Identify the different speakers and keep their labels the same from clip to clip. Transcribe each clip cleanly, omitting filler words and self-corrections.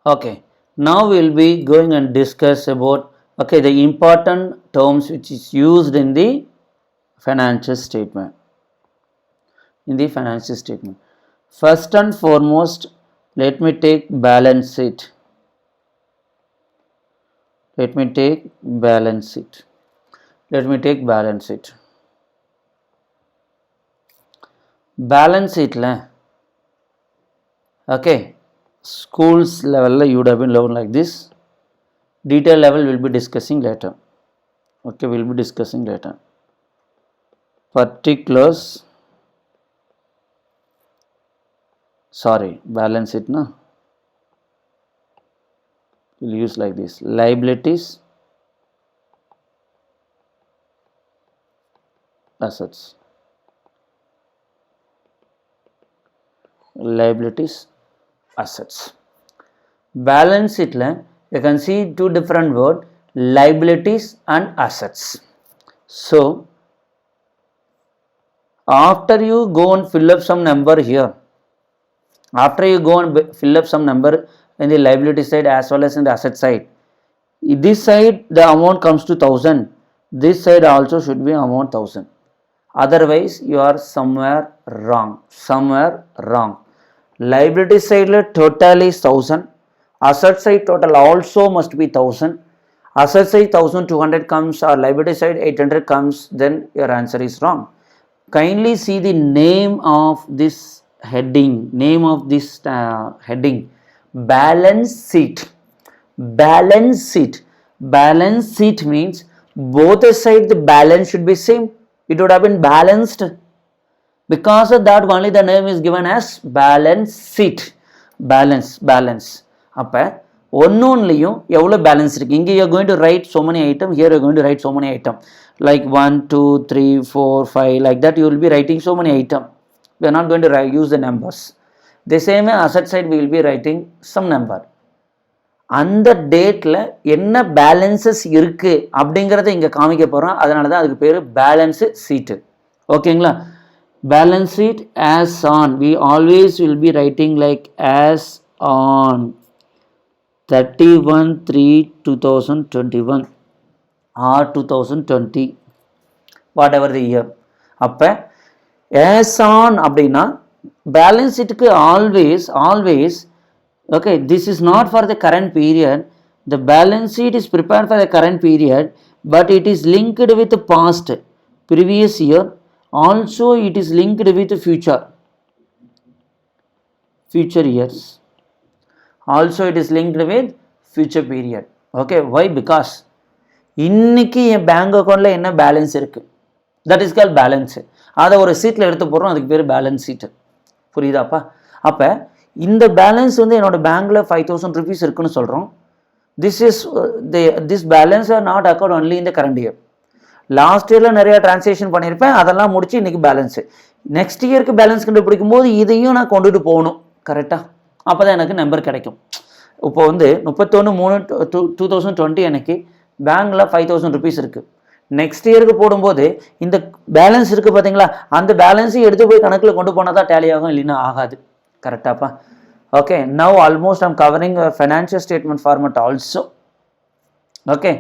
Speaker 1: Okay, now we'll be going and discuss about the important terms which is used in the financial statement. First and foremost, let me take balance sheet. Balance sheet la, okay, schools level you would have been learned like this. Detail level we'll be discussing later. Particulars, balance sheet na, we'll use like this: liabilities, assets. Balance sheet la, you can see two different words, liabilities and assets. So after you go and fill up some number here, in the liability side as well as in the asset side, this side the amount comes to 1000, this side also should be amount 1000, otherwise you are somewhere wrong. Liability side total is 1000, asset side total also must be 1000. Asset side 1200 comes or liability side 800 comes, then your answer is wrong. Kindly see the name of this heading, balance sheet. Balance sheet means both the side the balance should be same, it would have been balanced. Because of that only the name is given as balance sheet. Balance. அப்ப ஒன்னொன்லையும் எவ்வளவு balance இருக்கு, இங்க you are going to write so many item, here you are going to write so many item, like 1 2 3 4 5, like that you will be writing so many item. We are not going to use the numbers. The same way asset side we will be writing some number. அந்த டேட்ல என்ன balances இருக்கு அப்படிங்கறத இங்க காமிக்க போறோம், அதனால தான் அதுக்கு பேரு பேலன்ஸ் ஷீட். ஓகேங்களா? Balance sheet as on, we always will be writing like as on 31/3/2021 or 2020, whatever the year. அப்ப as on அப்படின்னா balance sheetக்கு always okay, this is not for the current period. The balance sheet is prepared for the current period, but it is linked with the past, previous year. Also it is linked with future years. Also it is linked with future period. Okay, why? Because இன்னைக்கு என் bank அக்கௌண்ட்ல என்ன balance இருக்கு, that is called balance. அதை ஒரு சீட்ல எடுத்து போடுறோம், அதுக்கு பேர் பேலன்ஸ் ஷீட். புரியுதாப்பா? அப்ப இந்த பேலன்ஸ் என்னோட பேங்க்ல 5000 rupees இருக்குன்னு சொல்றோம். this balance are not occurred only in the current year. Last இயர்ல நிறைய டிரான்சாக்ஷன் பண்ணியிருப்பேன், அதெல்லாம் முடிச்சு இன்னைக்கு பேலன்ஸ். நெக்ஸ்ட் இயருக்கு பேலன்ஸ் கண்டுபிடிக்கும் போது இதையும் நான் கொண்டுட்டு போகணும். கரெக்டா? அப்பதான் எனக்கு நம்பர் கிடைக்கும். இப்போ 31/3/2020 எனக்கு பேங்க்ல 5000 rupees இருக்கு. நெக்ஸ்ட் இயருக்கு போடும்போது இந்த பேலன்ஸ் இருக்கு பாத்தீங்களா, அந்த பேலன்ஸை எடுத்து போய் கணக்குல கொண்டு போனா தான் டேலி ஆகும், இல்லைன்னா ஆகாது. கரெக்டாப்பா? Okay, now almost I'm covering financial statement format also. Okay,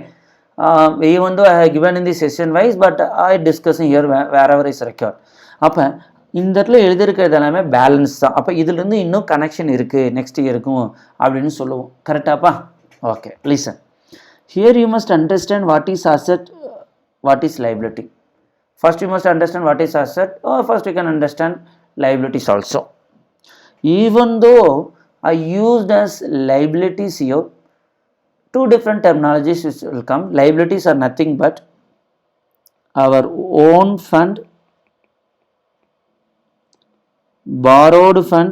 Speaker 1: even though I have given in the session wise, but I discussing here wherever is required. அப்ப இந்த இடத்துல எழுதியிருக்கிறது எல்லாமே பேலன்ஸ் தான். அப்ப இதுல இருந்து இன்னும் கனெக்ஷன் இருக்கு நெக்ஸ்ட் இயருக்கும் அப்படின்னு சொல்லுவோம். கரெக்டாப்பா? Okay, listen. Here you must understand what is asset, what is liability. First you must understand what is asset, or first you can understand liabilities also. Even though I used as liabilities here, two different terminologies will come. Liabilities are nothing but our own fund, borrowed fund,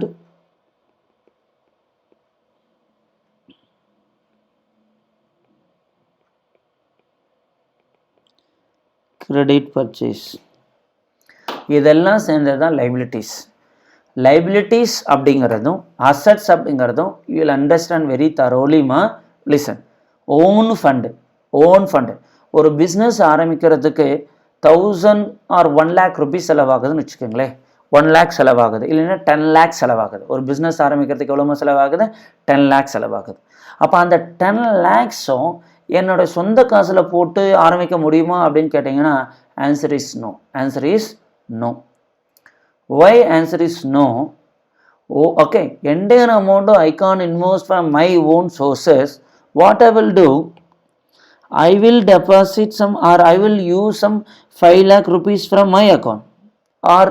Speaker 1: credit purchase. இதெல்லாம் சேர்ந்ததுதான் liabilities. Liabilities அப்படிங்கிறதும் assets அப்படிங்கிறதும் you will understand very thoroughly. Listen. own fund. ஒரு business ஆரம்பிக்கிறதுக்கு 1000 or 1 lakh rupees செலவாகுதுன்னு வச்சுக்கோங்களேன். 1 lakh செலவாகுது, இல்லைன்னா 10 lakh செலவாகுது. ஒரு பிஸ்னஸ் ஆரம்பிக்கிறதுக்கு எவ்வளோ செலவாகுது? 10 lakh செலவாகுது. அப்போ அந்த 10 lakhஸும் என்னோட சொந்த காசில் போட்டு ஆரம்பிக்க முடியுமா அப்படின்னு கேட்டிங்கன்னா answer is no. Answer is no. Why answer is no? Oh, okay, entire amount I can't invest from my own sources. What I will do, I will deposit some or I will use some 5 lakh rupees from my account or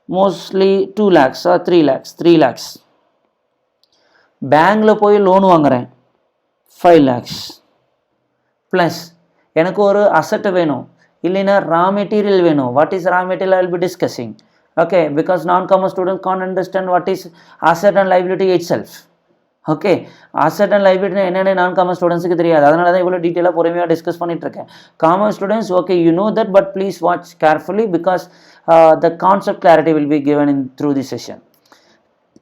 Speaker 1: mostly 2 lakhs or 3 lakhs. 3 lakhs. பேங்கில் போய் loan வாங்குறேன் 5 lakhs plus எனக்கு ஒரு asset வேணும், இல்லைன்னா raw material வேணும். What is raw material? I will be discussing. Okay, because non-commerce students can't understand what is asset and liability itself. Okay, asset and liability என்னென்ன non-commerce studentsக்கு தெரியாது. அதனால தான் இவ்வளோ டீட்டெயிலாக பொறுமையாக டிஸ்கஸ் பண்ணிட்டு இருக்கேன். Commerce students, okay, you know that, but please watch carefully because the concept clarity will be given through this session.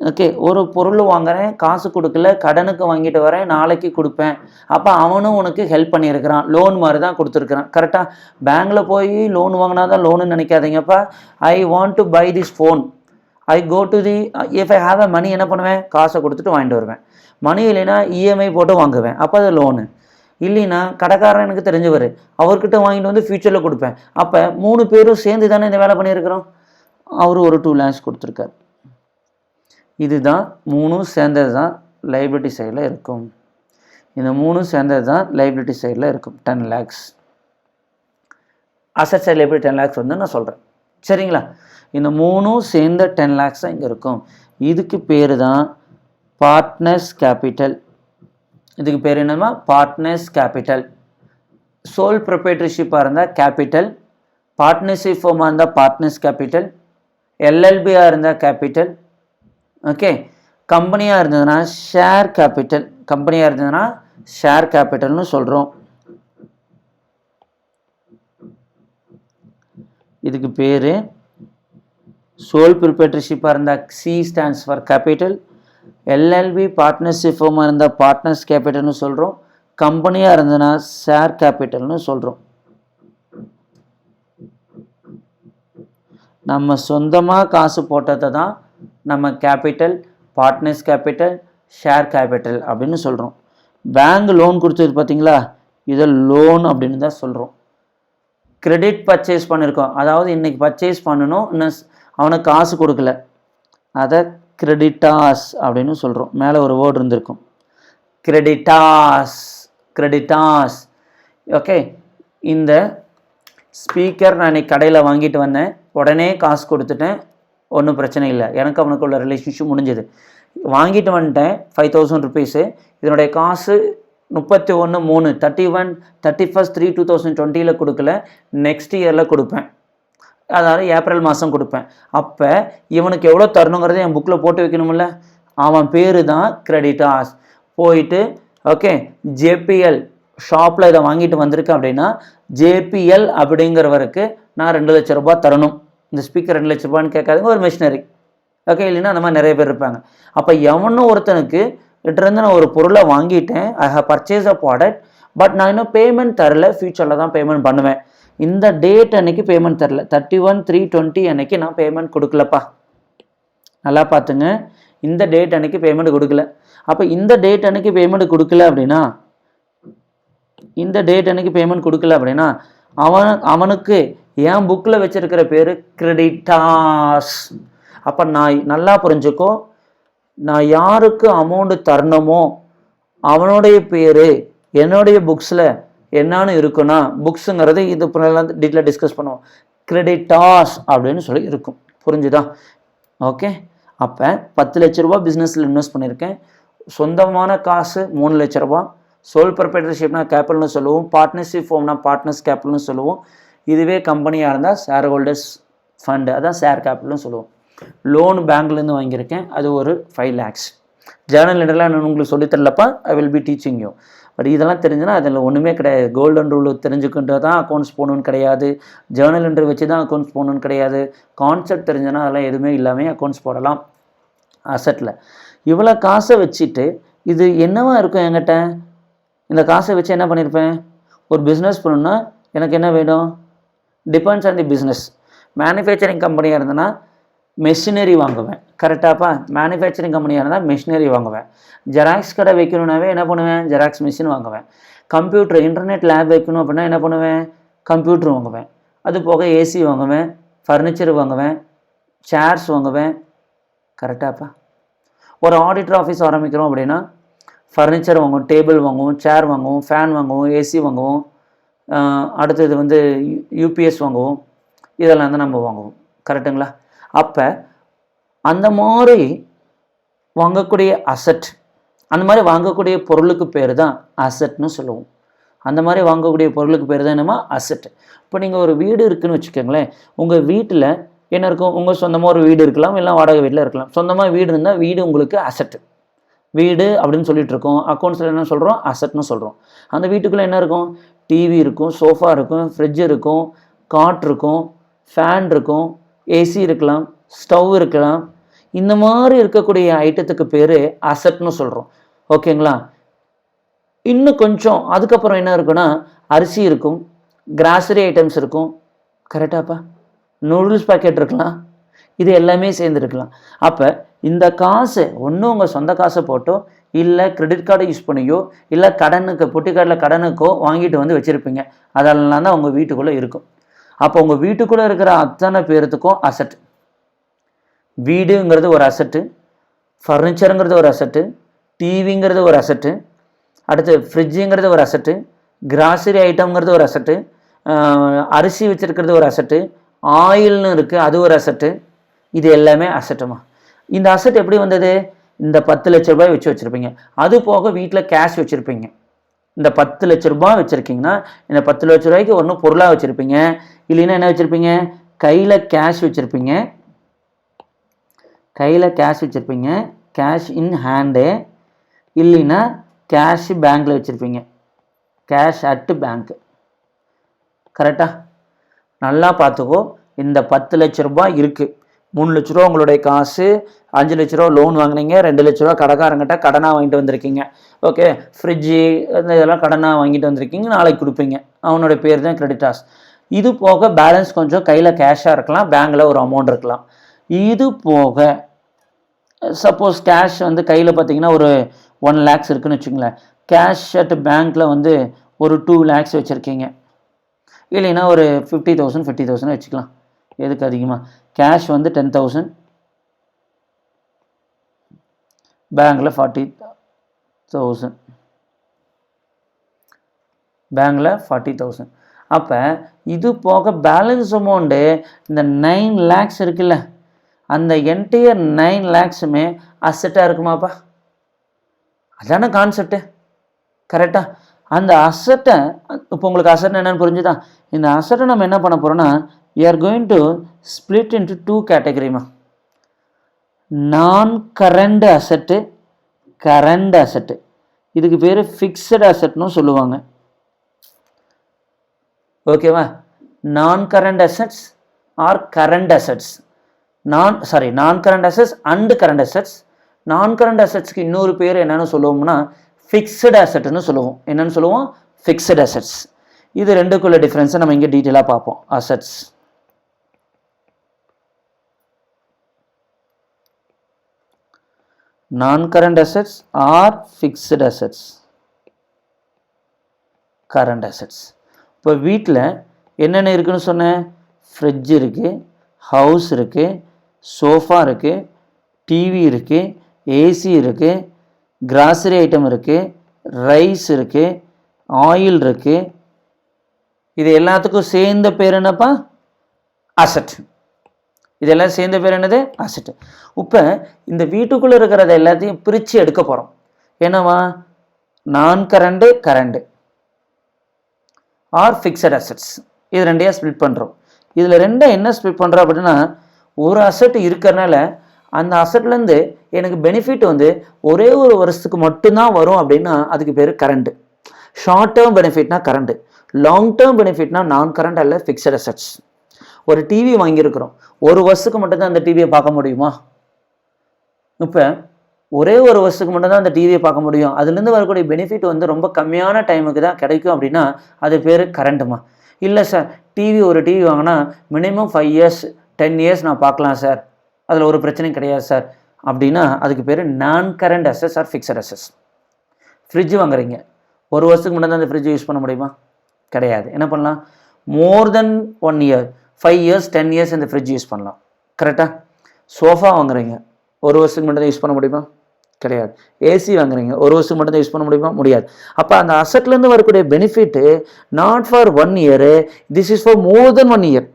Speaker 1: Okay, ஒரு பொருள் வாங்குறேன், காசு கொடுக்கல, கடனுக்கு வாங்கிட்டு வரேன், நாளைக்கு கொடுப்பேன். அப்போ அவனும் உனக்கு ஹெல்ப் பண்ணியிருக்கிறான், லோன் மாதிரி தான் கொடுத்துருக்குறான். கரெக்டாக பேங்கில் போய் லோன் வாங்கினா தான் லோனு நினைக்காதீங்கப்பா. I want to buy this phone, I go to the if I have a money என்ன பண்ணுவேன்? காசை கொடுத்துட்டு வாங்கிட்டு வருவேன். மணி இல்லைன்னா இஎம்ஐ போட்டு வாங்குவேன், அப்போ அது லோனு. இல்லைன்னா கடைக்காரன் எனக்கு தெரிஞ்சவர், அவர்கிட்ட வாங்கிட்டு வந்து ஃபியூச்சரில் கொடுப்பேன். அப்போ 3 பேரும் சேர்ந்து தானே இந்த வேலை பண்ணியிருக்கிறோம். அவர் ஒரு 2 lakhs கொடுத்துருக்கார். இதுதான் 3 சேர்ந்தது தான் லைபிலிட்டி சைடில் இருக்கும். இந்த 3 சேர்ந்தது தான் லைபிலிட்டி சைடில் இருக்கும். 10 lakhs asset side liability 10 lakhs வந்து நான் சொல்கிறேன். சரிங்களா? இந்த 3 சேர்ந்த 10 lakhs தான் இங்கே இருக்கும். இதுக்கு பேர் தான் பார்ட்னர்ஸ் கேபிட்டல். இதுக்கு பேர் என்னன்னா பார்ட்னர்ஸ் கேபிட்டல். சோல் ப்ரொப்ரைட்டர்ஷிப்பாக இருந்தால் கேபிட்டல், பார்ட்னர்ஷிப் ஃபார்மாக இருந்தால் பார்ட்னர்ஸ் கேபிட்டல், எல்எல்பியாக இருந்தால் கேபிட்டல். ஓகே, கம்பெனியாக இருந்ததுன்னா ஷேர் கேபிட்டல். கம்பெனியாக இருந்ததுன்னா ஷேர் கேபிட்டல்னு சொல்கிறோம். இதுக்கு பேர் சோல் ப்ரொப்ரைட்டர்ஷிப்பாக இருந்தால் C stands for capital, LLP partnership ஃபார்மாக இருந்தால் பார்ட்னர்ஸ் கேபிட்டல்னு சொல்கிறோம். கம்பெனியாக இருந்ததுன்னா ஷேர் கேபிட்டல்னு சொல்கிறோம். நம்ம சொந்தமாக காசு போட்டதை தான் நம்ம capital, partners capital, share capital அப்படின்னு சொல்கிறோம். பேங்க் லோன் கொடுத்தது பார்த்தீங்களா, இதை லோன் அப்படின்னு தான் சொல்கிறோம். கிரெடிட் பர்ச்சேஸ் பண்ணியிருக்கோம், அதாவது இன்றைக்கி பர்ச்சேஸ் பண்ணணும், இன்னும் அவனுக்கு காசு கொடுக்கல, அதை கிரெடிட்டாஸ் அப்படின்னு சொல்கிறோம். மேலே ஒரு வேர்டு இருந்திருக்கும், கிரெடிட்டாஸ். கிரெடிட்டாஸ். ஓகே, இந்த ஸ்பீக்கர் நான் இன்னைக்கு கடையில் வாங்கிட்டு வந்தேன், உடனே காசு கொடுத்துட்டேன், ஒன்றும் பிரச்சனை இல்லை, எனக்கு அவனுக்குள்ள ரிலேஷன்ஷிப் முடிஞ்சது. வாங்கிட்டு வந்துட்டேன் 5000 rupees. இதனுடைய காசு 31/3 31/3/2020 கொடுக்கல, நெக்ஸ்ட் இயரில் கொடுப்பேன். அதாவது ஏப்ரல் மாதம் கொடுப்பேன். அப்போ இவனுக்கு எவ்வளோ தரணுங்கிறத என் புக்கில் போட்டு வைக்கணும்ல. அவன் பேர் தான் கிரெடிட்டாஸ். போயிட்டு ஓகே ஜேபிஎல் ஷாப்பில் இதை வாங்கிட்டு வந்திருக்கேன் அப்படின்னா ஜேபிஎல் அப்படிங்கிறவருக்கு நான் 2 லட்ச ரூபாய் தரணும். இந்த ஸ்பீக்கர் 2 லட்ச ரூபான்னு கேட்காதுங்க, ஒரு மிஷினரி. ஓகே, இல்லைன்னா அந்த மாதிரி நிறைய பேர் இருப்பாங்க. அப்போ எவனும் ஒருத்தனுக்கு கிட்டேருந்து நான் ஒரு பொருளை வாங்கிட்டேன், I have purchase a product, but நான் இன்னும் பேமெண்ட் தரல, ஃபியூச்சரில் தான் பேமெண்ட் பண்ணுவேன். இந்த டேட் அன்னைக்கு பேமெண்ட் தரல, 31/3/20 அன்னைக்கு நான் பேமெண்ட் கொடுக்கலப்பா. நல்லா பார்த்துங்க, இந்த டேட் அன்னைக்கு பேமெண்ட் கொடுக்கல. அப்போ இந்த டேட் அன்னைக்கு பேமெண்ட் கொடுக்கல அப்படின்னா அவனுக்கு என் புக்கில் வச்சிருக்கிற பேர் கிரெடிட்டாஸ். அப்போ நான் நல்லா புரிஞ்சுக்கோ, நான் யாருக்கு அமௌண்ட்டு தரணுமோ அவனுடைய பேர் என்னுடைய புக்ஸில் என்னன்னு இருக்குன்னா, புக்ஸுங்கிறது இது டீட்டெயிலாக டிஸ்கஸ் பண்ணுவோம், கிரெடிட்டாஸ் அப்படின்னு சொல்லி இருக்கும். புரிஞ்சுதா? ஓகே, அப்போ 10 லட்ச ரூபா பிஸ்னஸில் இன்வெஸ்ட் பண்ணியிருக்கேன். சொந்தமான காசு 3 லட்ச ரூபா. சோல் ப்ரொப்ரைட்டர்ஷிப்னா கேபிட்டல்னு சொல்லுவோம், பார்ட்னர்ஷிப் ஃபார்ம்னா பார்ட்னர்ஸ் கேபிட்டல்னு சொல்லுவோம். இதுவே கம்பெனியாக இருந்தால் ஷேர் ஹோல்டர்ஸ் ஃபண்டு, அதான் ஷேர் கேபிட்டல்னு சொல்லுவோம். லோன் பேங்க்லேருந்து வாங்கியிருக்கேன், அது ஒரு 5 lakhs. ஜேர்னல் என்ட்ரிலாம் நான் உங்களுக்கு சொல்லித்தரலப்பா, I will be teaching you. But இதெல்லாம் தெரிஞ்சுன்னா அதில் ஒன்றுமே கிடையாது. கோல்டன் ரூல் தெரிஞ்சுக்கிட்டு தான் அக்கௌண்ட்ஸ் போகணுன்னு கிடையாது, ஜேர்னல் என்ட்ரி வச்சு தான் அக்கௌண்ட்ஸ் போகணுன்னு கிடையாது. கான்செப்ட் தெரிஞ்சுன்னா அதெல்லாம் எதுவுமே இல்லாமல் அக்கௌண்ட்ஸ் போடலாம் அசட்டில். இவ்வளோ காசை வச்சுட்டு இது என்னவா இருக்கும் என்கிட்ட? இந்த காசை வச்சு என்ன பண்ணியிருப்பேன்? ஒரு பிஸ்னஸ் பண்ணணுன்னா எனக்கு என்ன வேணும்? Depends on the business. Manufacturing கம்பெனியாக இருந்ததுன்னா மெஷினரி வாங்குவேன். கரெக்டாப்பா? மேனுஃபேக்சரிங் கம்பெனியாக இருந்தால் மெஷினரி வாங்குவேன். ஜெராக்ஸ் கடை வைக்கணுன்னாவே என்ன பண்ணுவேன்? ஜெராக்ஸ் மிஷின் வாங்குவேன். கம்ப்யூட்டர் இன்டர்நெட் லேப் வைக்கணும் அப்படின்னா என்ன பண்ணுவேன்? கம்ப்யூட்டர் வாங்குவேன். அது போக ஏசி வாங்குவேன், ஃபர்னிச்சர் வாங்குவேன், சேர்ஸ் வாங்குவேன். கரெக்டாப்பா? ஒரு ஆடிட்டர் ஆஃபீஸ் ஆரம்பிக்கிறோம் அப்படின்னா ஃபர்னிச்சர் வாங்குவோம், டேபிள் வாங்குவோம், சேர் வாங்குவோம், ஃபேன் வாங்குவோம், ஏசி வாங்குவோம், அடுத்தது வந்து யூபிஎஸ் வாங்குவோம். இதெல்லாம் தான் நம்ம வாங்குவோம். கரெக்டுங்களா? அப்போ அந்த மாதிரி வாங்கக்கூடிய அசட், அந்த மாதிரி வாங்கக்கூடிய பொருளுக்கு பேர் தான் அசட்னு சொல்லுவோம். அந்த மாதிரி வாங்கக்கூடிய பொருளுக்கு பேர் தான் என்னமா? அசட். இப்போ நீங்கள் ஒரு வீடு இருக்குதுன்னு வச்சுக்கோங்களேன். உங்கள் வீட்டில் என்ன இருக்கும்? உங்கள் சொந்தமாக ஒரு வீடு இருக்கலாம், இல்லை வாடகை வீட்டில் இருக்கலாம். சொந்தமாக வீடு இருந்தால் வீடு உங்களுக்கு அசட்டு. வீடு அப்படின்னு சொல்லிட்டு இருக்கோம். அக்கௌண்ட்ஸில் என்ன சொல்கிறோம்? அசட்னு சொல்கிறோம். அந்த வீட்டுக்குள்ளே என்ன இருக்கும்? டிவி இருக்கும், சோஃபா இருக்கும், ஃப்ரிட்ஜ் இருக்கும், காட் இருக்கும், ஃபேன் இருக்கும், ஏசி இருக்கலாம், ஸ்டவ் இருக்கலாம். இந்த மாதிரி இருக்கக்கூடிய ஐட்டத்துக்கு பேர் அசட்னு சொல்கிறோம். ஓகேங்களா? இன்னும் கொஞ்சம் அதுக்கப்புறம் என்ன இருக்குன்னா அரிசி இருக்கும், கிராசரி ஐட்டம்ஸ் இருக்கும். கரெக்டாப்பா? நூடுல்ஸ் பேக்கெட் இருக்கலாம். இது எல்லாமே சேர்ந்துருக்கலாம். அப்போ இந்த காசு ஒன்று உங்கள் சொந்த காசை போட்டோ, இல்லை கிரெடிட் கார்டை யூஸ் பண்ணியோ, இல்லை கடனுக்கு பொட்டி கார்டில் கடனுக்கோ வாங்கிட்டு வந்து வச்சுருப்பீங்க. அதெல்லாம் தான் உங்கள் வீட்டுக்குள்ளே இருக்கும். அப்போ உங்கள் வீட்டுக்குள்ளே இருக்கிற அத்தனை பேர்த்துக்கும் அசட். வீடுங்கிறது ஒரு அசட்டு, ஃபர்னிச்சருங்கிறது ஒரு அசட்டு, டிவிங்கிறது ஒரு அசட்டு, அடுத்து ஃப்ரிட்ஜுங்கிறது ஒரு அசட்டு, கிராசரி ஐட்டம்ங்கிறது ஒரு அசட்டு, அரிசி வச்சுருக்கிறது ஒரு அசட்டு, ஆயில்னு இருக்குது அது ஒரு அசட்டு. இது எல்லாமே அசட்டுமா. இந்த அசட் எப்படி வந்தது? இந்த 10 லட்ச ரூபாய் வச்சுருப்பீங்க. அது போக வீட்டில் கேஷ் வச்சுருப்பீங்க. இந்த 10 லட்ச ரூபாய் வச்சுருக்கீங்கன்னா இந்த 10 லட்ச ரூபாய்க்கு ஒன்றும் பொருளாக வச்சுருப்பீங்க, இல்லைன்னா என்ன வச்சுருப்பீங்க? கையில் கேஷ் வச்சுருப்பீங்க. கையில் கேஷ் வச்சுருப்பீங்க, கேஷ் இன் ஹேண்டு, இல்லைன்னா கேஷ் பேங்க்கில் வச்சுருப்பீங்க, கேஷ் அட் பேங்க்கு. கரெக்டாக? நல்லா பார்த்துக்கோ. இந்த 10 லட்ச ரூபாய் இருக்குது. 3 லட்ச ரூபா உங்களுடைய காசு, 5 லட்ச ரூபா லோன் வாங்கினீங்க, 2 லட்ச ரூபா கடைக்காரங்கிட்ட கடனாக வாங்கிட்டு வந்திருக்கீங்க. ஓகே, ஃப்ரிட்ஜு இதெல்லாம் கடனாக வாங்கிட்டு வந்திருக்கீங்க, நாளைக்கு கொடுப்பீங்க. அவனுடைய பேர் தான் கிரெடிட்டாஸ். இது போக பேலன்ஸ் கொஞ்சம் கையில் கேஷாக இருக்கலாம், பேங்கில் ஒரு அமௌண்ட் இருக்கலாம். இது போக சப்போஸ் கேஷ் வந்து கையில் பார்த்தீங்கன்னா ஒரு 1 lakhs இருக்குதுன்னு வச்சுங்களேன். கேஷ் அட் பேங்க்கில் வந்து ஒரு 2 lakhs வச்சுருக்கீங்க, இல்லைன்னா ஒரு 50,000 வச்சுக்கலாம். எதுக்கு அதிகமாக? கேஷ் வந்து 10,000, பேங்கில் 40,000, பேங்கில் 40,000. அப்போ இது போக பேலன்ஸ் அமௌண்ட்டு இந்த 9 lakhs இருக்குல்ல, அந்த என்டையர் 9 lakhsமே அசட்டாக இருக்குமாப்பா? அதான கான்செப்ட்டு. கரெக்டாக? அந்த அசட்டை இப்போ உங்களுக்கு அசட் என்னென்னு புரிஞ்சுதா? இந்த அசட்டை நம்ம என்ன பண்ண போகிறோன்னா we are going to split into 2 categories. Non current asset, current asset. இதுக்கு பேர் ஃபிக்ஸட் அசட்னு சொல்லுவாங்க. ஓகேவா? Non current assets or current assets. Non current assets and current assets. Non current அசட்ஸ்க்கு இன்னொரு பேர் என்னென்னு சொல்லுவோம்னா ஃபிக்ஸட் அசட்டுன்னு சொல்லுவோம். என்னென்னு சொல்லுவோம்? Fixed assets. இது ரெண்டுக்குள்ள டிஃப்ரென்ஸை நம்ம இங்கே டீட்டெயிலாக பார்ப்போம். Assets, non-current assets or fixed assets. current assets. இப்போ வீட்டில் என்னென்ன இருக்குன்னு சொன்னேன்? ஃப்ரிட்ஜ் இருக்குது, ஹவுஸ் இருக்குது, சோஃபா இருக்குது, டிவி இருக்குது, ஏசி இருக்குது, கிராசரி ஐட்டம் இருக்குது, ரைஸ் இருக்குது, ஆயில் இருக்குது. இது எல்லாத்துக்கும் சேர்ந்த பேர் என்னப்பா? அசட். இதெல்லாம் சேர்ந்த பேர் என்னது? அசட்டு. இப்போ இந்த வீட்டுக்குள்ளே இருக்கிறத எல்லாத்தையும் பிரித்து எடுக்க போகிறோம். என்னவா? நான் கரண்டு ஆர் ஃபிக்ஸட் அசட்ஸ். இது ரெண்டையாக ஸ்ப்ளிட் பண்ணுறோம். இதில் ரெண்டை என்ன ஸ்ப்ளிட் பண்ணுறோம் அப்படின்னா, ஒரு அசட் இருக்கிறனால அந்த அசட்லேருந்து எனக்கு பெனிஃபிட் வந்து ஒரே ஒரு வருஷத்துக்கு மட்டும்தான் வரும் அப்படின்னா அதுக்கு பேர் கரண்ட்டு. ஷார்ட் டேர்ம் பெனிஃபிட்னா கரண்ட்டு, லாங் டேர்ம் பெனிஃபிட்னா நான் கரண்ட் அல்ல ஃபிக்ஸட் அசட்ஸ். ஒரு டிவி வாங்கியிருக்கிறோம், ஒரு வருஷத்துக்கு மட்டும்தான் அந்த டிவியை பார்க்க முடியுமா? இப்போ ஒரே ஒரு வருஷத்துக்கு மட்டும்தான் அந்த டிவியை பார்க்க முடியும், அதுலேருந்து வரக்கூடிய பெனிஃபிட் வந்து ரொம்ப கம்மியான டைமுக்கு தான் கிடைக்கும் அப்படின்னா அது பேர் கரண்ட்டுமா? இல்லை சார், ஒரு டிவி வாங்கினா மினிமம் 5 years 10 years நான் பார்க்கலாம் சார் அதில் ஒரு பிரச்சனையும் கிடையாது சார் அப்படின்னா அதுக்கு பேர் நான் கரண்ட் அசஸ் ஆர் ஃபிக்ஸட் அசஸ். ஃப்ரிட்ஜ் வாங்குறீங்க, ஒரு வருஷத்துக்கு முன்னாடி அந்த ஃப்ரிட்ஜ் யூஸ் பண்ண முடியுமா? கிடையாது. என்ன பண்ணலாம்? மோர் தென் 1 இயர், 5 இயர்ஸ், 10 இயர்ஸ் இந்த ஃப்ரிட்ஜ் யூஸ் பண்ணலாம். கரெக்டாக? சோஃபா வாங்குறீங்க, ஒரு வருஷத்துக்கு மட்டும் தான் யூஸ் பண்ண முடியுமா? கிடையாது. ஏசி வாங்குறீங்க, ஒரு வருஷத்துக்கு மட்டும் தான் யூஸ் பண்ண முடியுமா? முடியாது. அப்போ அந்த அசட்லேருந்து வரக்கூடிய benefit not for 1 year, this is for more than 1 year.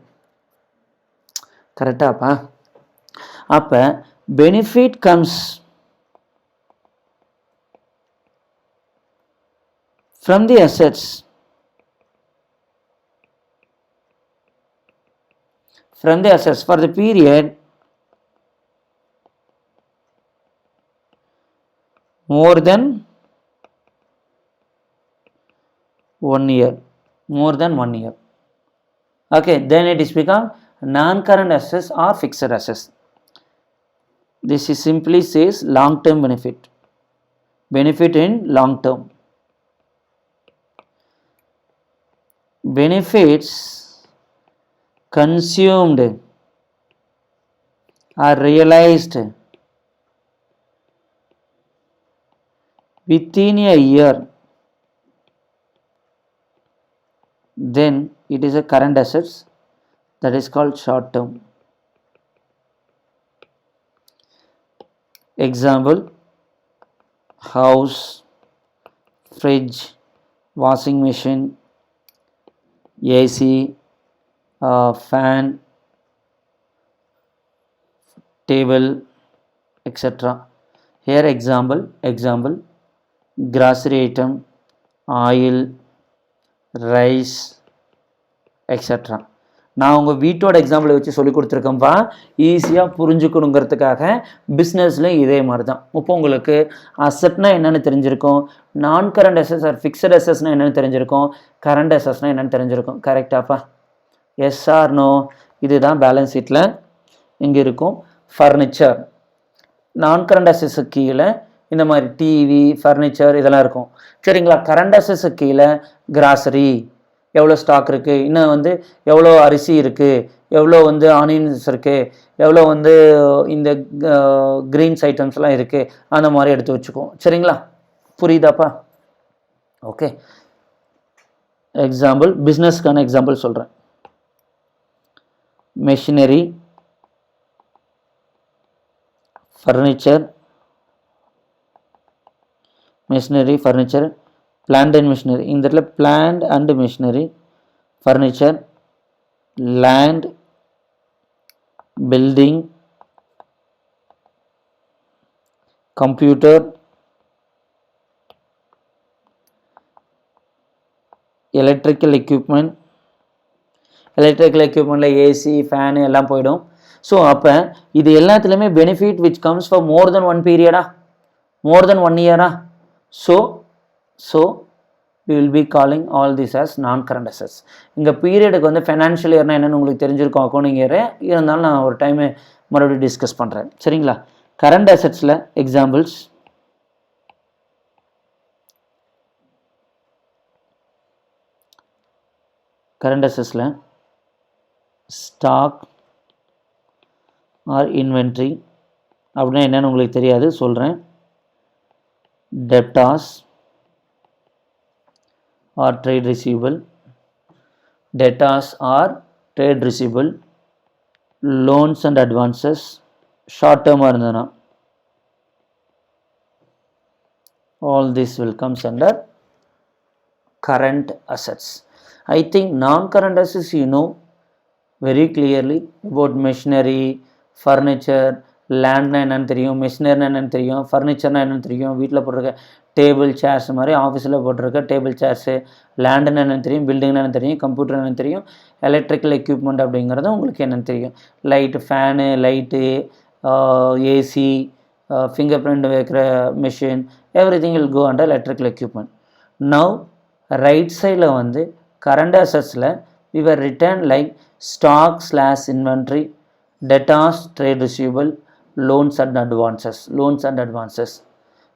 Speaker 1: கரெக்டாப்பா? அப்போ benefit comes from the assets for the period more than 1 year, okay, then it is become non-current assets or fixed assets. This is simply says long term benefit in long term. Benefits consumed or realized within a year, then it is a current assets, that is called short term. Example: house, fridge, washing machine, AC, fan, table, etc. Here example grocery item, oil, rice, etc. நான் உங்கள் வீட்டோட எக்ஸாம்பிளை வச்சு சொல்லி கொடுத்துருக்கேன்ப்பா, ஈஸியாக புரிஞ்சுக்கணுங்கிறதுக்காக. பிஸ்னஸ்லையும் இதே மாதிரி தான். இப்போ உங்களுக்கு அசட்னா என்னென்னு தெரிஞ்சிருக்கும், நான் கரண்ட் அசஸ் ஆர் ஃபிக்ஸட் அசஸ்னால் என்னென்னு தெரிஞ்சிருக்கும், கரண்ட் அசஸ்னால் என்னென்னு தெரிஞ்சிருக்கும். கரெக்டாப்பா? Yes or no? இதுதான் பேலன்ஸ் ஷீட்டில் இங்கே இருக்கும். ஃபர்னிச்சர் நான் கரண்ட் அசஸுக்கு கீழே இந்த மாதிரி டிவி, ஃபர்னிச்சர் இதெல்லாம் இருக்கும். சரிங்களா? கரண்ட் அசஸுக்கு கீழே கிராசரி, எவ்வளோ ஸ்டாக் இருக்குது, இன்னும் வந்து எவ்வளோ அரிசி இருக்குது, எவ்வளோ வந்து ஆனியன்ஸ் இருக்குது, எவ்வளோ வந்து இந்த கிரீன்ஸ் ஐட்டம்ஸ்லாம் இருக்குது, அந்த மாதிரி எடுத்து வச்சுக்குவோம். சரிங்களா? புரியுதாப்பா? ஓகே. எக்ஸாம்பிள், பிஸ்னஸ்க்கான எக்ஸாம்பிள் சொல்கிறேன். Machinery, furniture, plant and machinery. இந்த இடத்துல plant and machinery, furniture, land, building, computer, electrical equipmentல ஏசி, ஃபேனு எல்லாம் போயிடும். ஸோ அப்போ இது எல்லாத்துலேயுமே benefit which comes for more than 1 period, more than 1 year. So we will be calling all this as non-current assets. இங்கே பீரியடுக்கு வந்து financial இயர்னா என்னென்னு உங்களுக்கு தெரிஞ்சிருக்கும், அக்கௌண்டிங் இயர். இருந்தாலும் நான் ஒரு டைமு மறுபடியும் டிஸ்கஸ் பண்ணுறேன். சரிங்களா? கரண்ட் அசெட்ஸில் எக்ஸாம்பிள்ஸ்: கரண்ட் அசெட்ஸில் ஸ்டாக் ஆர் இன்வென்ட்ரி அப்படின்னா என்னென்னு உங்களுக்கு தெரியாது, சொல்கிறேன். Debtors or trade receivable, debtors or trade receivable, loans and advances, short term irundana, all this will comes under current assets. I think non current assets you know very clearly about machinery, furniture, லேண்ட்னா என்னென்னு தெரியும், மிஷினரினா என்னென்னு தெரியும், ஃபர்னிச்சர்னா என்னென்னு தெரியும், வீட்டில் போட்டிருக்க table chairs மாதிரி ஆஃபீஸில் போட்டிருக்க டேபிள் சேர்ஸு, லேண்டுன்னு என்னென்னு தெரியும், பில்டிங்னா என்னென்னு தெரியும், கம்ப்யூட்டர் என்னென்னு தெரியும், எலக்ட்ரிக்கல் எக்யூப்மெண்ட் அப்படிங்கிறது உங்களுக்கு என்னென்னு தெரியும். Light, fan, light, AC, fingerprint வைக்கிற machine, everything will go under electrical equipment. Now right சைடில் வந்து கரண்ட் அசெட்ஸில் we were written like stock / inventory, debtors, trade receivable, loans and advances.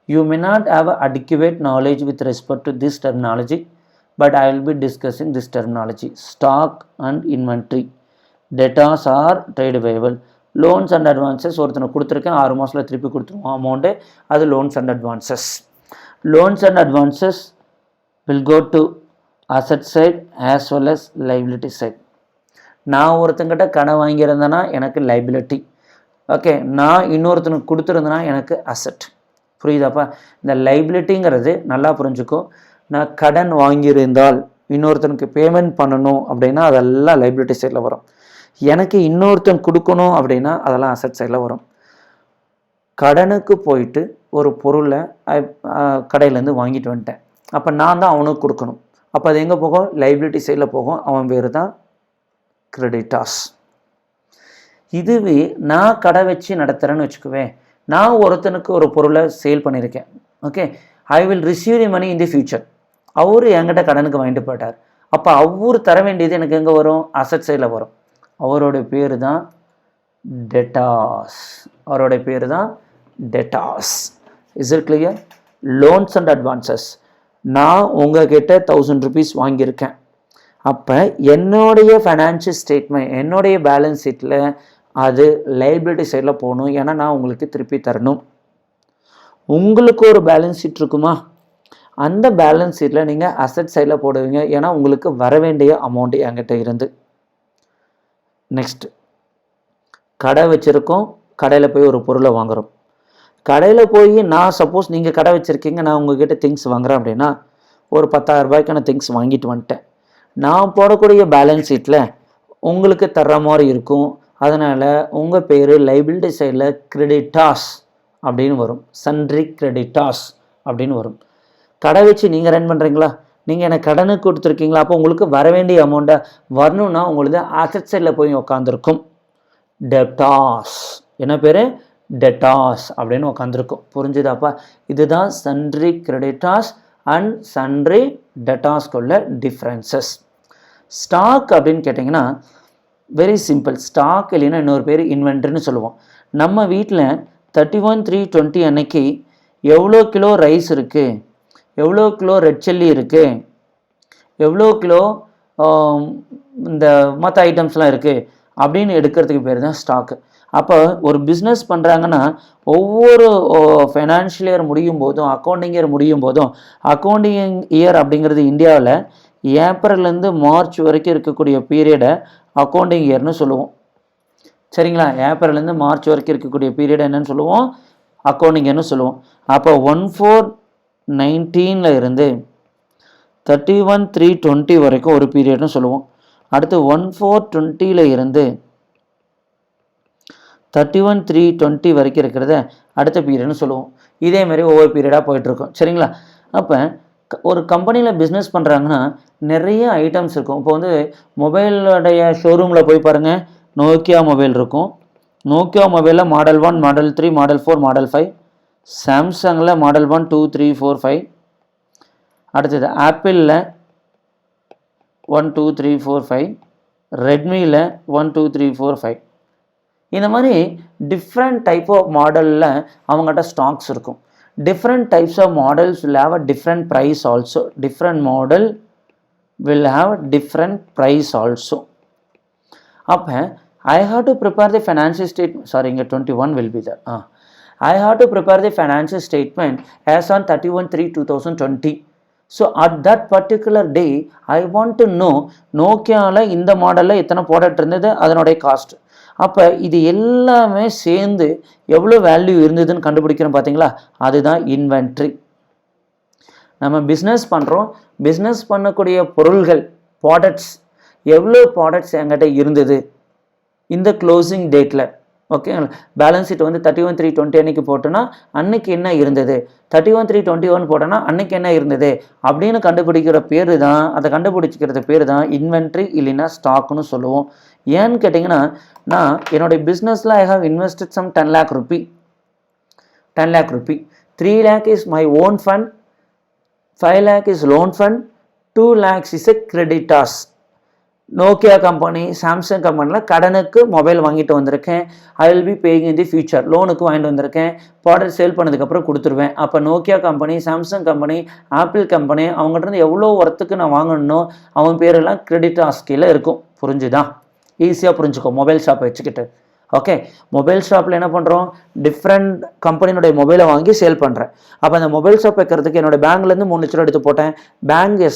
Speaker 1: You may not have adequate knowledge with respect to this terminology, but I will be discussing this terminology: stock and inventory, debtors are trade payable, loans and advances ஒருத்தனுக்கு கொடுத்துருக்கேன், 6 மாதத்தில் திருப்பி கொடுத்துருவோம் amount, அது loans and advances. Loans and advances will go to asset side as well as liability side. நான் ஒருத்தங்கிட்ட கடன் வாங்கியிருந்தேன்னா எனக்கு லைபிலிட்டி, ஓகே. நான் இன்னொருத்தனுக்கு கொடுத்துருந்தேன்னா எனக்கு அசட். புரியுதாப்பா? இந்த லைபிலிட்டிங்கிறது நல்லா புரிஞ்சுக்கும். நான் கடன் வாங்கியிருந்தால் இன்னொருத்தனுக்கு பேமெண்ட் பண்ணணும் அப்படின்னா அதெல்லாம் லைபிலிட்டி சைடில் வரும். எனக்கு இன்னொருத்தன் கொடுக்கணும் அப்படின்னா அதெல்லாம் அசட் சைடில் வரும். கடனுக்கு போயிட்டு ஒரு பொருளை கடையிலேருந்து வாங்கிட்டு வந்துட்டேன், அப்போ நான் தான் அவனுக்கு கொடுக்கணும், அப்போ அது எங்கே போகும்? லைபிலிட்டி சைடில் போகும். அவன் பேர் தான் கிரெடிட்டாஸ். இதுவே நான் கடை வச்சு நடத்துகிறேன்னு வச்சுக்குவேன், நான் ஒருத்தனுக்கு ஒரு பொருளை சேல் பண்ணியிருக்கேன், okay. I will receive the money in the future. அவர் என்கிட்ட கடனுக்கு வாங்கிட்டு போயிட்டார், அப்போ அவர் தர வேண்டியது எனக்கு எங்கே வரும்? அசட் சைடில் வரும். அவரோட பேர் தான் டெட்டாஸ். அவரோட பேர் தான் debtors. Is it clear? Loans and advances. நான் உங்ககிட்ட 1000 rupees வாங்கியிருக்கேன், அப்போ என்னுடைய ஃபைனான்ஷியல் ஸ்டேட்மெண்ட், என்னுடைய பேலன்ஸ் ஷீட்டில் அது லைபிலிட்டி சைடில் போகணும், ஏன்னா நான் உங்களுக்கு திருப்பி தரணும். உங்களுக்கு ஒரு பேலன்ஸ் ஷீட் இருக்குமா? அந்த பேலன்ஸ் ஷீட்டில் நீங்கள் அசட் சைடில் போடுவீங்க, ஏன்னா உங்களுக்கு வர வேண்டிய அமௌண்ட்டு என்கிட்ட இருந்து. நெக்ஸ்ட், கடை வச்சுருக்கோம், கடையில் போய் ஒரு பொருளை வாங்குகிறோம். கடையில் போய் நான் சப்போஸ் நீங்கள் கடை வச்சுருக்கீங்க, நான் உங்ககிட்ட திங்ஸ் வாங்குகிறேன் அப்படின்னா ஒரு 10,000 ரூபாய்க்கான திங்ஸ் வாங்கிட்டு வந்துட்டேன். நான் போடக்கூடிய பேலன்ஸ் ஷீட்டில் உங்களுக்கு தர்ற மாதிரி இருக்கும், அதனால் உங்கள் பேர் லைபிலிட்டி சைடில் கிரெடிட்டாஸ் அப்படின்னு வரும், சன்ட்ரி கிரெடிட்டாஸ் அப்படின்னு வரும். கடை வச்சு நீங்கள் ரன் பண்ணுறீங்களா, நீங்கள் எனக்கு கடனுக்கு கொடுத்துருக்கீங்களா, அப்போ உங்களுக்கு வர வேண்டிய அமௌண்ட்டை வரணும்னா உங்களுக்கு அசட் சைடில் போய் உட்காந்துருக்கும், டெட்டாஸ். என்ன பேர்? டெட்டாஸ் அப்படின்னு உட்காந்துருக்கும். புரிஞ்சுதாப்பா? இதுதான் சன்ட்ரி கிரெடிட்டாஸ் அண்ட் சன்ட்ரி டெட்டாஸ்க்குள்ள டிஃப்ரென்சஸ். ஸ்டாக் அப்படின்னு கேட்டிங்கன்னா வெரி சிம்பிள். ஸ்டாக் இல்லைன்னா இன்னொரு பேர் இன்வென்ட்ரின்னு சொல்லுவோம். நம்ம வீட்டில் 31/3/20 அன்னைக்கு எவ்வளோ கிலோ ரைஸ் இருக்குது, எவ்வளோ கிலோ ரெட் சில்லி இருக்குது, எவ்வளோ கிலோ இந்த மற்ற ஐட்டம்ஸ்லாம் இருக்குது அப்படின்னு எடுக்கிறதுக்கு பேர் தான் ஸ்டாக்கு. அப்போ ஒரு பிஸ்னஸ் பண்ணுறாங்கன்னா ஒவ்வொரு ஃபைனான்ஷியல் இயர் முடியும் போதும், அக்கௌண்டிங் இயர் முடியும் போதும், அக்கௌண்டிங் இயர் அப்படிங்கிறது இந்தியாவில் ஏப்ரல்லேருந்து மார்ச் வரைக்கும் இருக்கக்கூடிய பீரியடை அக்கௌண்டிங் இயர்னு சொல்லுவோம். சரிங்களா? ஏப்ரல்லேருந்து மார்ச் வரைக்கும் இருக்கக்கூடிய பீரியட் என்னன்னு சொல்லுவோம்? அக்கௌண்டிங் இயர்னு சொல்லுவோம். அப்போ 1/4/19 இருந்து 31/3/20 வரைக்கும் ஒரு பீரியட்னு சொல்லுவோம். அடுத்து 1/4/20 இருந்து 31/3/20 வரைக்கும் இருக்கிறத அடுத்த பீரியட்னு சொல்லுவோம். இதே மாதிரி ஒவ்வொரு பீரியடாக போயிட்டுருக்கோம். சரிங்களா? அப்போ ஒரு கம்பெனியில் பிஸ்னஸ் பண்ணுறாங்கன்னா நிறைய ஐட்டம்ஸ் இருக்கும். இப்போ வந்து மொபைலுடைய ஷோரூமில் போய் பாருங்கள், நோக்கியா மொபைல் இருக்கும். நோக்கியா மொபைலில் மாடல் 1, மாடல் 3, மாடல் 4, மாடல் 5. சாம்சங்கில் மாடல் 1, 2, 3, 4, 5. அடுத்தது ஆப்பிளில் 1, 2, 3, 4, 5. ரெட்மியில் 1, 2, 3, 4, 5. இந்த மாதிரி டிஃப்ரெண்ட் டைப் ஆஃப் மாடலில் அவங்ககிட்ட ஸ்டாக்ஸ் இருக்கும். Different types of models will have a different price also. Different model will have different price also. அப்போ I have to prepare the financial statement. Sorry, இங்கே 21 will be there. I have to prepare the financial statement as on 31/3/2020. So at that particular day, I want to know நோக்கியாவில் இந்த மாடலில் எத்தனை product இருந்தது, அதனுடைய cost. அப்போ இது எல்லாமே சேர்ந்து எவ்வளோ வேல்யூ இருந்ததுன்னு கண்டுபிடிக்கிறோம் பார்த்தீங்களா, அதுதான் இன்வென்ட்ரி. நம்ம பிஸ்னஸ் பண்ணுறோம், பிஸ்னஸ் பண்ணக்கூடிய பொருள்கள் ப்ராடக்ட்ஸ், எவ்வளோ ப்ராடக்ட்ஸ் என்கிட்ட இருந்தது இந்த க்ளோசிங் டேட்டில். ஓகேங்களா? பேலன்ஸ் ஷீட் வந்து 31/3/20 அன்னைக்கு போட்டோன்னா அன்னைக்கு என்ன இருந்தது, 31/3/21 போட்டோன்னா அன்னைக்கு என்ன இருந்தது அப்படின்னு கண்டுபிடிக்கிற பேர் தான், அதை கண்டுபிடிச்சிக்கிறது பேர் தான் இன்வென்ட்ரி இல்லைன்னா ஸ்டாக்னு சொல்லுவோம். ஏன்னு கேட்டிங்கன்னா, நான் என்னுடைய பிஸ்னஸில் I have invested some 10 lakh rupee. 10 lakh rupee. 3 lakh is my own fund, 5 lakh is loan fund, 2 lakhs is a creditors. Nokia company, Samsung கம்பெனியில் கடனுக்கு மொபைல் வாங்கிட்டு வந்திருக்கேன். ஐ will B paying in the future. லோனுக்கு வாங்கிட்டு வந்திருக்கேன், product sale பண்ணதுக்கப்புறம் கொடுத்துருவேன். அப்போ Nokia company, Samsung company, apple company அவங்ககிட்ட எவ்வளோ ஒர்த்துக்கு நான் வாங்கணும் அவன் பேரெல்லாம் கிரெடிட்டாஸ் கீழே இருக்கும். புரிஞ்சுதான்? ஈஸியாக புரிஞ்சுக்கோ மொபைல் ஷாப் வச்சுக்கிட்டு. ஓகே, மொபைல் ஷாப்பில் என்ன பண்ணுறோம், டிஃப்ரெண்ட் கம்பெனியுடைய மொபைலை வாங்கி சேல் பண்ணுறேன். அப்போ அந்த மொபைல் ஷாப் வைக்கிறதுக்கு என்னோட பேங்க்லேருந்து 3 லட்ச ரூபா எடுத்து போட்டேன்.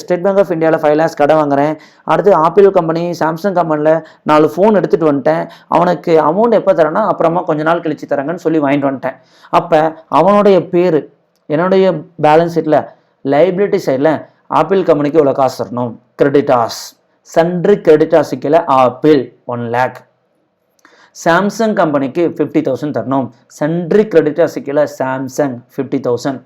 Speaker 1: ஸ்டேட் பேங்க் ஆஃப் இந்தியாவில் 5 lakhs கடன் வாங்குறேன். அடுத்து ஆப்பிள் கம்பெனி, சாம்சங் கம்பெனியில் 4 ஃபோன் எடுத்துகிட்டு வந்துட்டேன். அவனுக்கு அமௌண்ட் எப்போ தரேன்னா அப்புறமா கொஞ்ச நாள் கழிச்சு தரேங்கன்னு சொல்லி வாங்கிட்டு வந்துட்டேன். அப்போ அவனுடைய பேர் என்னுடைய பேலன்ஸ் ஷீட்டில் லைபிலிட்டி சைடில் ஆப்பிள் கம்பெனிக்கு இவ்வளோ காசு தரணும், கிரெடிட்டாஸ். சன்ட்ரி கிரெடிட்டாஸு கீழே ஆப்பிள் 1 lakh. சாம்சங் கம்பெனிக்கு 50,000 தரணும், சன்ட்ரி கிரெடிட்டாஸு கீழே சாம்சங் 50,000.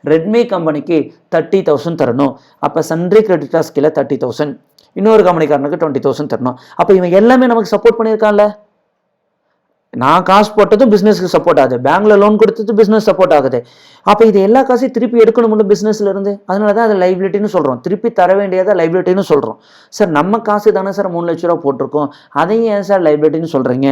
Speaker 1: ரெட்மி கம்பெனிக்கு 30,000 தரணும், அப்போ சன்ட்ரி கிரெடிட்டாஸ் கீழே 30,000. இன்னொரு கம்பெனிக்காரனுக்கு 20,000 தரணும். அப்போ இவன் எல்லாமே நமக்கு சப்போர்ட் பண்ணியிருக்கான்ல. நான் காசு போட்டதும் பிஸ்னஸ்க்கு சப்போர்ட் ஆகுது, பேங்க்ல லோன் கொடுத்தது பிஸ்னஸ் சப்போர்ட் ஆகுது. அப்போ இது எல்லா காசையும் திருப்பி எடுக்கணும்னு பிஸ்னஸ்ல இருந்து, அதனால தான் அதை லைபிலிட்டின்னு சொல்கிறோம். திருப்பி தர வேண்டியதை லைபிலிட்டின்னு சொல்கிறோம். சார் நம்ம காசு தானே சார் 3 லட்ச ரூபா போட்டிருக்கோம், அதையும் ஏன் சார் லைபிலிட்டின்னு சொல்கிறீங்க?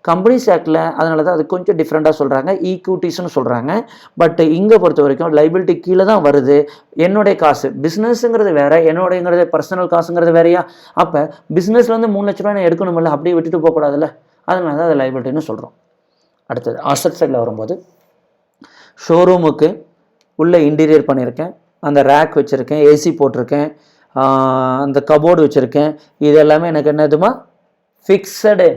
Speaker 1: கம்பெனிஸ் ஆக்டில் அதனால தான் அது கொஞ்சம் டிஃப்ரெண்ட்டாக சொல்கிறாங்க, ஈக்விட்டிஸ்னு சொல்கிறாங்க. பட் இங்கே பொறுத்த வரைக்கும் லைபிலிட்டி கீழே தான் வருது. என்னுடைய காசு பிஸ்னஸ்ங்கிறது வேற, என்னுடையங்கிறது பர்சனல் காசுங்கிறது வேறையா. அப்போ பிஸ்னஸ்லேருந்து 3 லட்ச ரூபா நான் எடுக்கணுமில்ல, அப்படியே விட்டுட்டு போகக்கூடாதுல்ல. அதனால தான் அதை லைபிலிட்டின்னு சொல்கிறோம். அடுத்தது அசட் சைடில் வரும்போது ஷோரூமுக்கு உள்ளே இன்டீரியர் பண்ணியிருக்கேன், அந்த ரேக் வச்சுருக்கேன், ஏசி போட்டிருக்கேன், அந்த கபோர்டு வச்சுருக்கேன். இது எல்லாமே எனக்கு என்னதுமா ஃபிக்ஸடு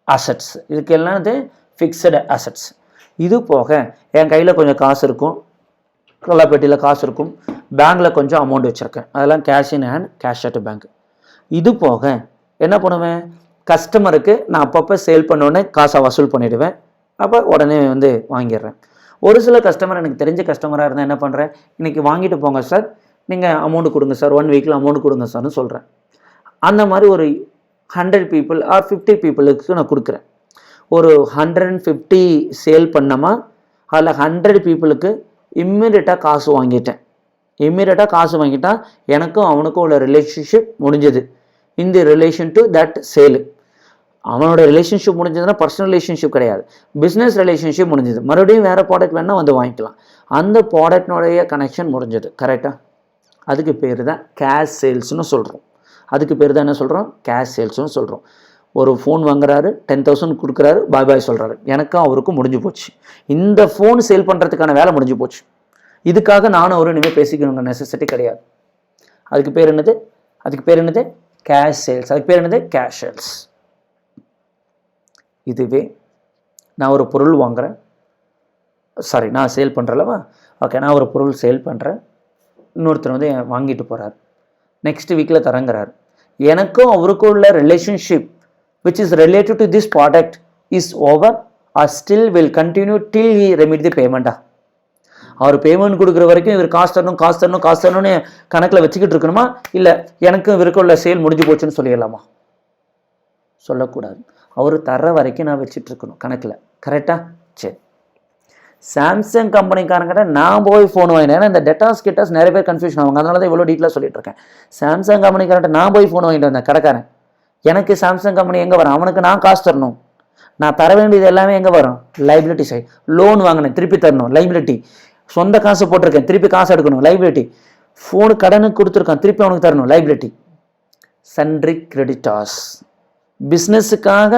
Speaker 1: அசட்ஸ். இதுக்கு எல்லாமே ஃபிக்ஸடு அசட்ஸ். இது போக என் கையில் கொஞ்சம் காசு இருக்கும், கொல்லாப்பேட்டியில் காசு இருக்கும், பேங்க்கில் கொஞ்சம் அமௌண்ட் வச்சுருக்கேன். அதெல்லாம் cash in hand, cash at bank. இது போக என்ன பண்ணுவேன், கஸ்டமருக்கு நான் அப்பப்போ சேல் பண்ணோன்னே காசை வசூல் பண்ணிவிடுவேன். அப்போ உடனே வந்து வாங்கிடுறேன். ஒரு சில கஸ்டமர் எனக்கு தெரிஞ்ச கஸ்டமராக இருந்தால் என்ன பண்ணுறேன், இன்றைக்கி வாங்கிட்டு போங்க சார், நீங்கள் அமௌண்ட் கொடுங்க சார், 1 வீக்கில் அமௌண்ட் கொடுங்க சார்னு சொல்கிறேன். அந்த மாதிரி ஒரு 100 people ஆர் 50 peopleக்கு நான் கொடுக்குறேன். ஒரு 150 சேல் பண்ணமா அதில் 100 peopleக்கு இம்மிடியட்டாக காசு வாங்கிட்டேன். இம்மிடியட்டாக காசு வாங்கிட்டா எனக்கும் அவனுக்கும் உள்ள ரிலேஷன்ஷிப் முடிஞ்சது. இந்த ரிலேஷன் டு தட் சேலு, அவனோட ரிலேஷன்ஷிப் முடிஞ்சதுன்னா பர்சனல் ரிலேஷன்ஷிப் கிடையாது, பிஸ்னஸ் ரிலேஷன்ஷிப் முடிஞ்சது. மறுபடியும் வேறு ப்ராடக்ட் வேணால் வந்து வாங்கிக்கலாம். அந்த ப்ராடக்ட்னுடைய கனெக்ஷன் முடிஞ்சது. கரெக்டாக? அதுக்கு பேர் தான் கேஷ் சேல்ஸ்னு சொல்கிறோம். அதுக்கு பேர் தான் என்ன சொல்கிறோம், கேஷ் சேல்ஸ்னு சொல்கிறோம். ஒரு ஃபோன் வாங்குறாரு, 10,000 கொடுக்குறாரு, பாய் பாய் சொல்கிறாரு, எனக்கும் அவருக்கும் முடிஞ்சு போச்சு. இந்த ஃபோன் சேல் பண்ணுறதுக்கான வேலை முடிஞ்சு போச்சு. இதுக்காக நானும் அவரும் இனிமேல் பேசிக்கணுங்க நெசசிட்டி கிடையாது. அதுக்கு பேர் என்னது கேஷ் சேல்ஸ். அதுக்கு பேர் என்னது, கேஷ் சேல்ஸ். இதுவே நான் ஒரு பொருள் வாங்குகிறேன், நான் சேல் பண்ணுறலவா, ஓகே, நான் ஒரு பொருள் சேல் பண்ணுறேன், இன்னொருத்தர் வந்து வாங்கிட்டு போகிறார், நெக்ஸ்ட் வீக்கில் தரங்கிறார். எனக்கும் அவருக்கும் உள்ள relationship which is related to this product is over or still will continue till he remit the பேமெண்ட்டா? அவர் பேமெண்ட் கொடுக்குற வரைக்கும் இவர் காசு தரணும்னு கணக்கில் வச்சுக்கிட்டு இருக்கணுமா, இல்லை எனக்கும் இவருக்கும் உள்ள சேல் முடிஞ்சு போச்சுன்னு சொல்லிடலாமா? சொல்லக்கூடாது. அவர் தர வரைக்கும் நான் வச்சுட்டு இருக்கணும் கணக்கில். கரெக்டாக? சரி. சாம்சங் கம்பெனிக்காரங்கிட்ட நான் போய் ஃபோன் வாங்கினேன். ஏன்னா இந்த டெட்டாஸ் கிட்டாஸ் நிறைய பேர் கன்ஃபியூஷன் ஆகும், அதனால தான் இவ்வளோ டீட்டெயிலாக சொல்லிட்டு இருக்கேன். சாம்சங் கம்பெனிக்காரன்ட்ட நான் போய் ஃபோன் வாங்கிட்டு வந்தேன். கடைக்காரன் எனக்கு சாம்சங் கம்பெனி எங்கே வரும், அவனுக்கு நான் காசு தரணும். நான் தர வேண்டியது எல்லாமே எங்கே வரும், லைபிலிட்டி சைடு. லோன் வாங்கினேன், திருப்பி தரணும், லைபிலிட்டி. சொந்த காசு போட்டிருக்கேன், திருப்பி காசு எடுக்கணும், லைபிலிட்டி. ஃபோனு கடனுக்கு கொடுத்துருக்கான், திருப்பி அவனுக்கு தரணும், லைபிலிட்டி. Sundry creditors. பிஸ்னஸுக்காக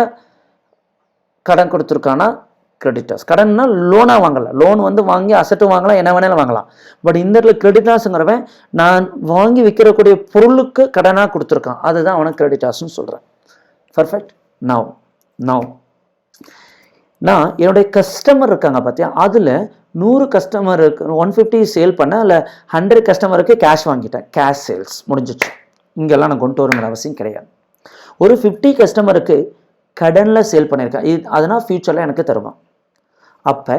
Speaker 1: கடன் கொடுத்துருக்கானா கிரெடிட்டாஸ். கடன்னா லோனாக வாங்கலாம், லோன் வந்து வாங்கி அசட்டும் வாங்கலாம், என்ன வேணாலும் வாங்கலாம். பட் இந்த இடத்துல கிரெடிட்டாஸுங்கிறவன் நான் வாங்கி விற்கிறக்கூடிய பொருளுக்கு கடனாக கொடுத்துருக்கான், அதுதான் அவனுக்கு கிரெடிட்டாஸ்ன்னு சொல்கிறேன். பர்ஃபெக்ட். நவ் நான் என்னுடைய கஸ்டமர் இருக்காங்க பார்த்தியா, அதில் 100 கஸ்டமருக்கு 150 சேல் பண்ண, அதில் 100 கஸ்டமருக்கு கேஷ் வாங்கிட்டேன். கேஷ் சேல்ஸ் முடிஞ்சிச்சு. இங்கெல்லாம் நான் கொண்டு வரணுங்கிற அவசியம் கிடையாது. ஒரு 50 கஸ்டமருக்கு கடனில் சேல் பண்ணியிருக்கேன், அதனால் ஃபியூச்சரில் எனக்கு தருவான். அப்போ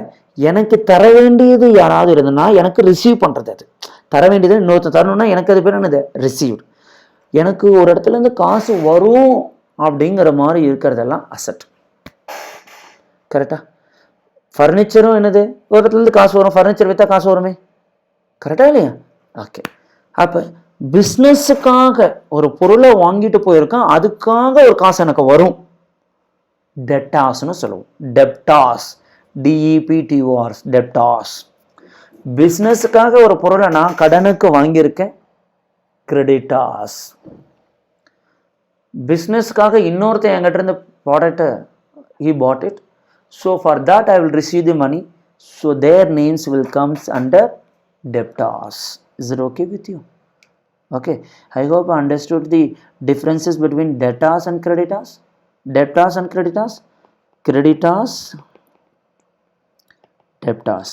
Speaker 1: எனக்கு தர வேண்டியது யாராவது இருந்ததுன்னா எனக்கு ரிசீவ் பண்ணுறது, அது தர வேண்டியது இன்னொருத்தர் தரணும்னா எனக்கு அது பேர் என்னது, ரிசீவ்டு. எனக்கு ஒரு இடத்துலேருந்து காசு வரும் அப்படிங்கிற மாதிரி இருக்கிறதெல்லாம் அசட். கரெக்டாக? ஃபர்னிச்சரும் என்னது, ஒரு இடத்துலேருந்து காசு வரும், ஃபர்னிச்சர் விற்றா காசு வருமே. கரெக்டாக இல்லையா? ஓகே. அப்போ பிஸ்னஸுக்காக ஒரு பொருளை வாங்கிட்டு போயிருக்கான், அதுக்காக ஒரு காசு எனக்கு வரும், டெட்டாஸ்னு சொல்லுவோம். Debtors, டிஇபிடிஓஆர்ஸ், debtors. பிஸ்னஸுக்காக ஒரு பொருளை நான் கடனுக்கு வாங்கியிருக்கேன், கிரெடிட்டாஸ். பிஸ்னஸ்க்காக இன்னொருத்தன் என்கிட்ட இருந்து ப்ராடக்டை he bought it. So for that I will receive the money. So their names will comes under debtors. Is it okay with you? Okay, I hope I understood the differences between debtors and creditors. Debtors and creditors. Creditors, debtors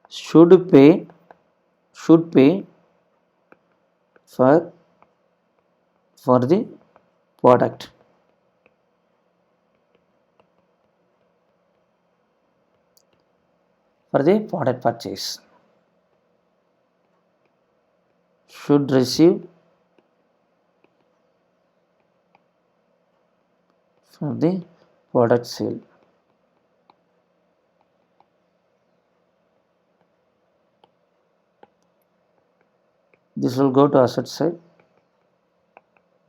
Speaker 1: should pay for the product. For the product purchase. Should receive for the product sale. This will go to asset side.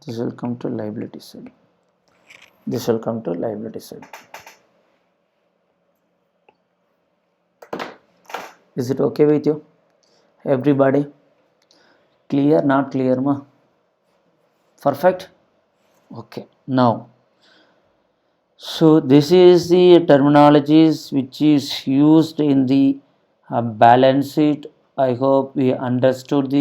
Speaker 1: This will come to liability side. This will come to liability side. Is it okay with you? Everybody? Clear? Not clear, ma? Perfect? Okay. Now, so this is the terminologies which is used in the balance sheet. I hope we understood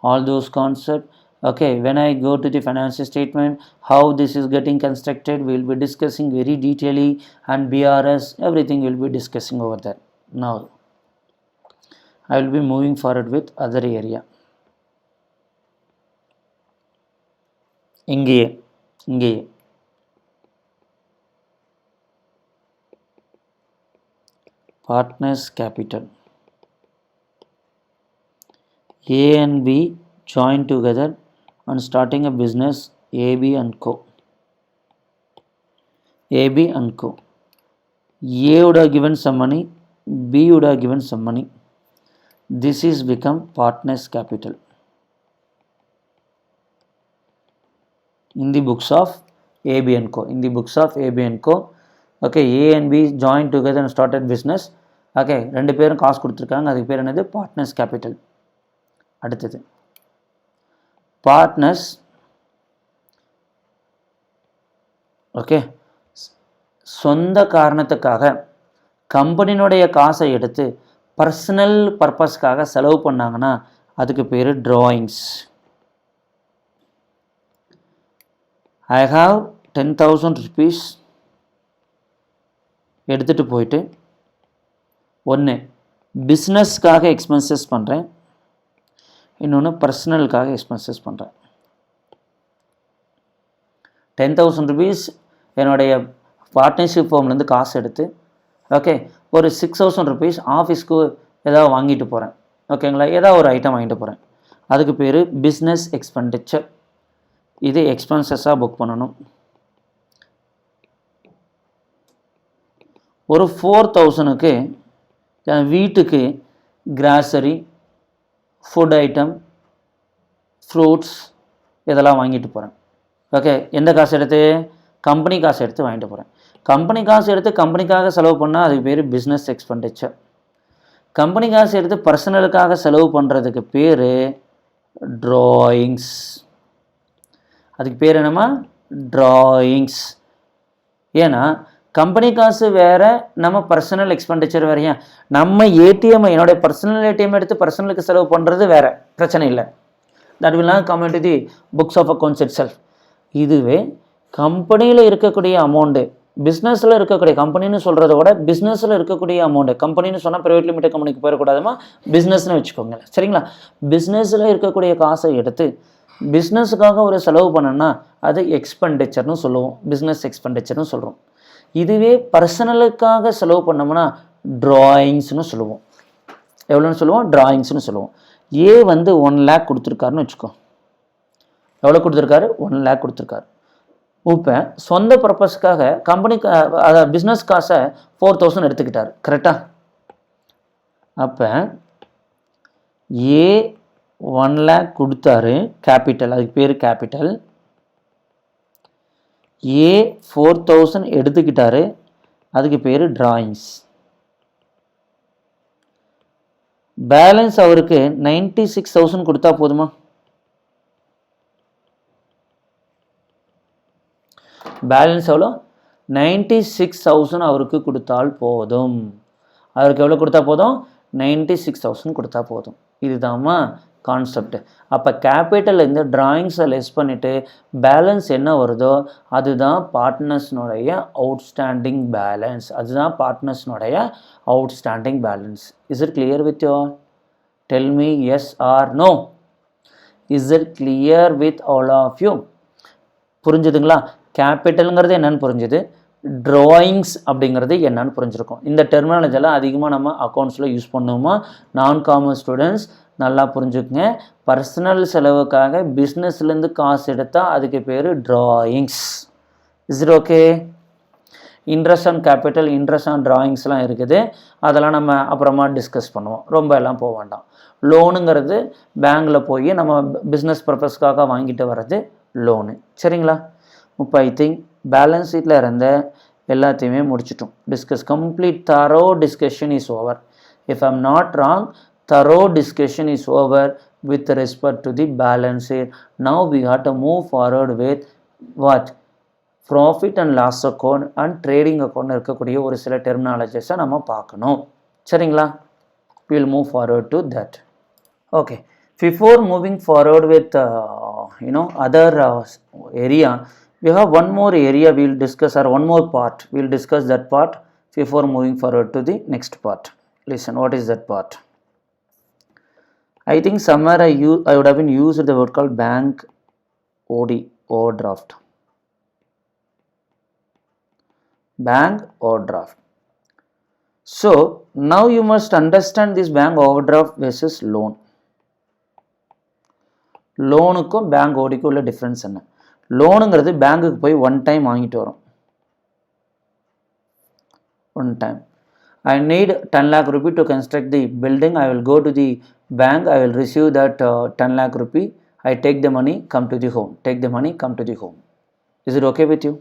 Speaker 1: all those concepts. Okay, when I go to the financial statement, how this is getting constructed, we will be discussing very detailedly, and BRS, everything we will be discussing over there. Now, I will be moving forward with other area. இங்கே partners capital. A and B join together and starting a business, AB and Co. AB and Co. A would have given some money, B would have given some money. This is become partners capital in the books of AB and Co. In the books of AB and Co. Okay, A and B joined together and started business. Okay, ரெண்டு பேரும் காசு கொடுத்துருக்காங்க, அதுக்கு பேர் என்னது? Partners capital. அடுத்தது partners. Okay, சொந்த காரணத்துக்காக கம்பெனியினுடைய காசை எடுத்து பர்சனல் பர்பஸ்க்காக செலவு பண்ணாங்கன்னா அதுக்கு பேர் drawings. I have 10,000 rupees எடுத்துகிட்டு போயிட்டு ஒன்று பிஸ்னஸ்க்காக எக்ஸ்பென்சஸ் பண்ணுறேன், இன்னொன்று பர்சனலுக்காக எக்ஸ்பென்சஸ் பண்ணுறேன். 10,000 rupees என்னுடைய பார்ட்னர்ஷிப் ஃபார்ம்லேருந்து காசு எடுத்து, ஓகே, ஒரு 6,000 rupees ஆஃபீஸ்க்கு ஏதாவது வாங்கிட்டு போகிறேன். ஓகேங்களா, ஏதாவது ஒரு ஐட்டம் வாங்கிட்டு போகிறேன், அதுக்கு பேர் பிஸ்னஸ் எக்ஸ்பெண்டிச்சர். இது எக்ஸ்பென்சஸாக புக் பண்ணணும். ஒரு 4,000க்கு என் வீட்டுக்கு கிராசரி, ஃபுட் ஐட்டம், ஃப்ரூட்ஸ் இதெல்லாம் வாங்கிட்டு போகிறேன். ஓகே, எந்த காசு எடுத்து? கம்பெனி காசு எடுத்து வாங்கிட்டு போகிறேன். கம்பெனி காசு எடுத்து கம்பெனிக்காக செலவு பண்ணால் அதுக்கு பேர் பிஸ்னஸ் எக்ஸ்பெண்டிச்சர். கம்பெனி காசு எடுத்து பர்சனலுக்காக செலவு பண்ணுறதுக்கு பேர் ட்ராயிங்ஸ். அதுக்கு பேர் என்னம்மா? ட்ராயிங்ஸ். ஏன்னா கம்பெனி காசு வேறு, நம்ம பர்சனல் எக்ஸ்பெண்டிச்சர் வேறையா. நம்ம ஏடிஎம், என்னுடைய பர்சனல் ஏடிஎம் எடுத்து பர்சனலுக்கு செலவு பண்ணுறது வேறு, பிரச்சனை இல்லை. That will not come into the books of accounts itself. இதுவே கம்பெனியில் இருக்கக்கூடிய அமௌண்ட்டு, பிஸ்னஸில் இருக்கக்கூடிய, கம்பெனின்னு சொல்கிறத விட பிஸ்னஸில் இருக்கக்கூடிய அமௌண்ட்டு, கம்பெனின்னு சொன்னால் ப்ரைவேட் லிமிடெட் கம்பெனிக்கு போயிடக்கூடாதுமா, பிஸ்னஸ்னு வச்சுக்கோங்க, சரிங்களா? பிஸ்னஸில் இருக்கக்கூடிய காசை எடுத்து பிஸ்னஸுக்காக ஒரு செலவு பண்ணோன்னா அது எக்ஸ்பெண்டிச்சர்னு சொல்லுவோம், பிஸ்னஸ் எக்ஸ்பெண்டிச்சர்னு சொல்கிறோம். இதுவே பர்சனலுக்காக செலவு பண்ணோம்னா ட்ராயிங்ஸ்னு சொல்லுவோம். எவ்வளோன்னு சொல்லுவோம்? ட்ராயிங்ஸ்னு சொல்லுவோம். ஏ வந்து 1 lakh கொடுத்துருக்காருன்னு வச்சுக்கோ. எவ்வளோ கொடுத்துருக்காரு? 1 lakh கொடுத்துருக்காரு. இப்போ சொந்த பர்பஸ்க்காக கம்பெனிக்கு, அதாவது பிஸ்னஸ் காசை 4,000 எடுத்துக்கிட்டார், கரெக்டாக? அப்போ ஏ 1 lakh கொடுத்தாரு, கேபிட்டல், அதுக்கு பேர் கேபிட்டல். ஏ 4,000 எடுத்துக்கிட்டாரு, அதுக்கு பேர் ட்ராயிங்ஸ். பேலன்ஸ் அவருக்கு 96,000 கொடுத்தா போதுமா? பேலன்ஸ் எவ்வளோ 96,000 அவருக்கு கொடுத்தால் போதும். அவருக்கு எவ்வளோ கொடுத்தா போதும்? 96,000 கொடுத்தா போதும். இதுதாம்மா கான்செப்ட். அப்போ கேபிட்டல் இந்த டிராயிங்ஸை லெஸ் பண்ணிவிட்டு பேலன்ஸ் என்ன வருதோ அதுதான் பார்ட்னர்ஸ்னுடைய அவுட்ஸ்டாண்டிங் பேலன்ஸ். அதுதான் பார்ட்னர்ஸ்னுடைய outstanding balance. Is it clear with you all? Tell me yes or no. Is it clear with all of you? புரிஞ்சுதுங்களா? கேபிட்டலுங்கிறது என்னன்னு புரிஞ்சுது, ட்ராயிங்ஸ் அப்படிங்கிறது என்னன்னு புரிஞ்சிருக்கும். இந்த டெர்மினாலஜியெல்லாம் அதிகமாக நம்ம அக்கௌண்ட்ஸில் யூஸ் பண்ணுவோமா? நான் காமர்ஸ் ஸ்டூடெண்ட்ஸ் நல்லா புரிஞ்சுக்குங்க. பர்சனல் செலவுக்காக பிஸ்னஸ்லேருந்து காசு எடுத்தால் அதுக்கு பேர் drawings. Is it okay? Interest on capital, interest on ட்ராயிங்ஸ்லாம் இருக்குது. அதெல்லாம் நம்ம அப்புறமா டிஸ்கஸ் பண்ணுவோம், ரொம்ப எல்லாம் போக வேண்டாம். லோனுங்கிறது பேங்கில் போய் நம்ம பிஸ்னஸ் பர்பஸ்க்காக வாங்கிட்டு வர்றது லோனு. சரிங்களா? இப்போ ஐ திங்க் பேலன்ஸ் ஷீட்டில் இருந்த எல்லாத்தையுமே முடிச்சிட்டோம். Complete thorough discussion is over. If I am not wrong, thorough discussion is over with respect to the balance sheet. Now we have to move forward with what? Profit and loss account and trading account இருக்கக்கூடிய ஒரு சில டெர்மினாலஜிஸை நம்ம பார்க்கணும். சரிங்களா? we will move forward to that. Okay, before moving forward with other area, we have one more area we will discuss, or one more part we will discuss that part before moving forward to the next part. Listen, what is that part? I think somewhere I would have been used the word called bank OD, overdraft. Bank overdraft. So now you must understand this bank overdraft versus loan. லோனுக்கும் bank ஓடிக்கும் உள்ள difference என்ன? லோனுங்கிறது பேங்குக்கு போய் one time வாங்கிட்டு வரும். One time I need 10 lakh rupee to construct the building. I will go to the bank. I will receive that 10 lakh rupee. I take the money, come to the home. Take the money, come to the home. Is it okay with you?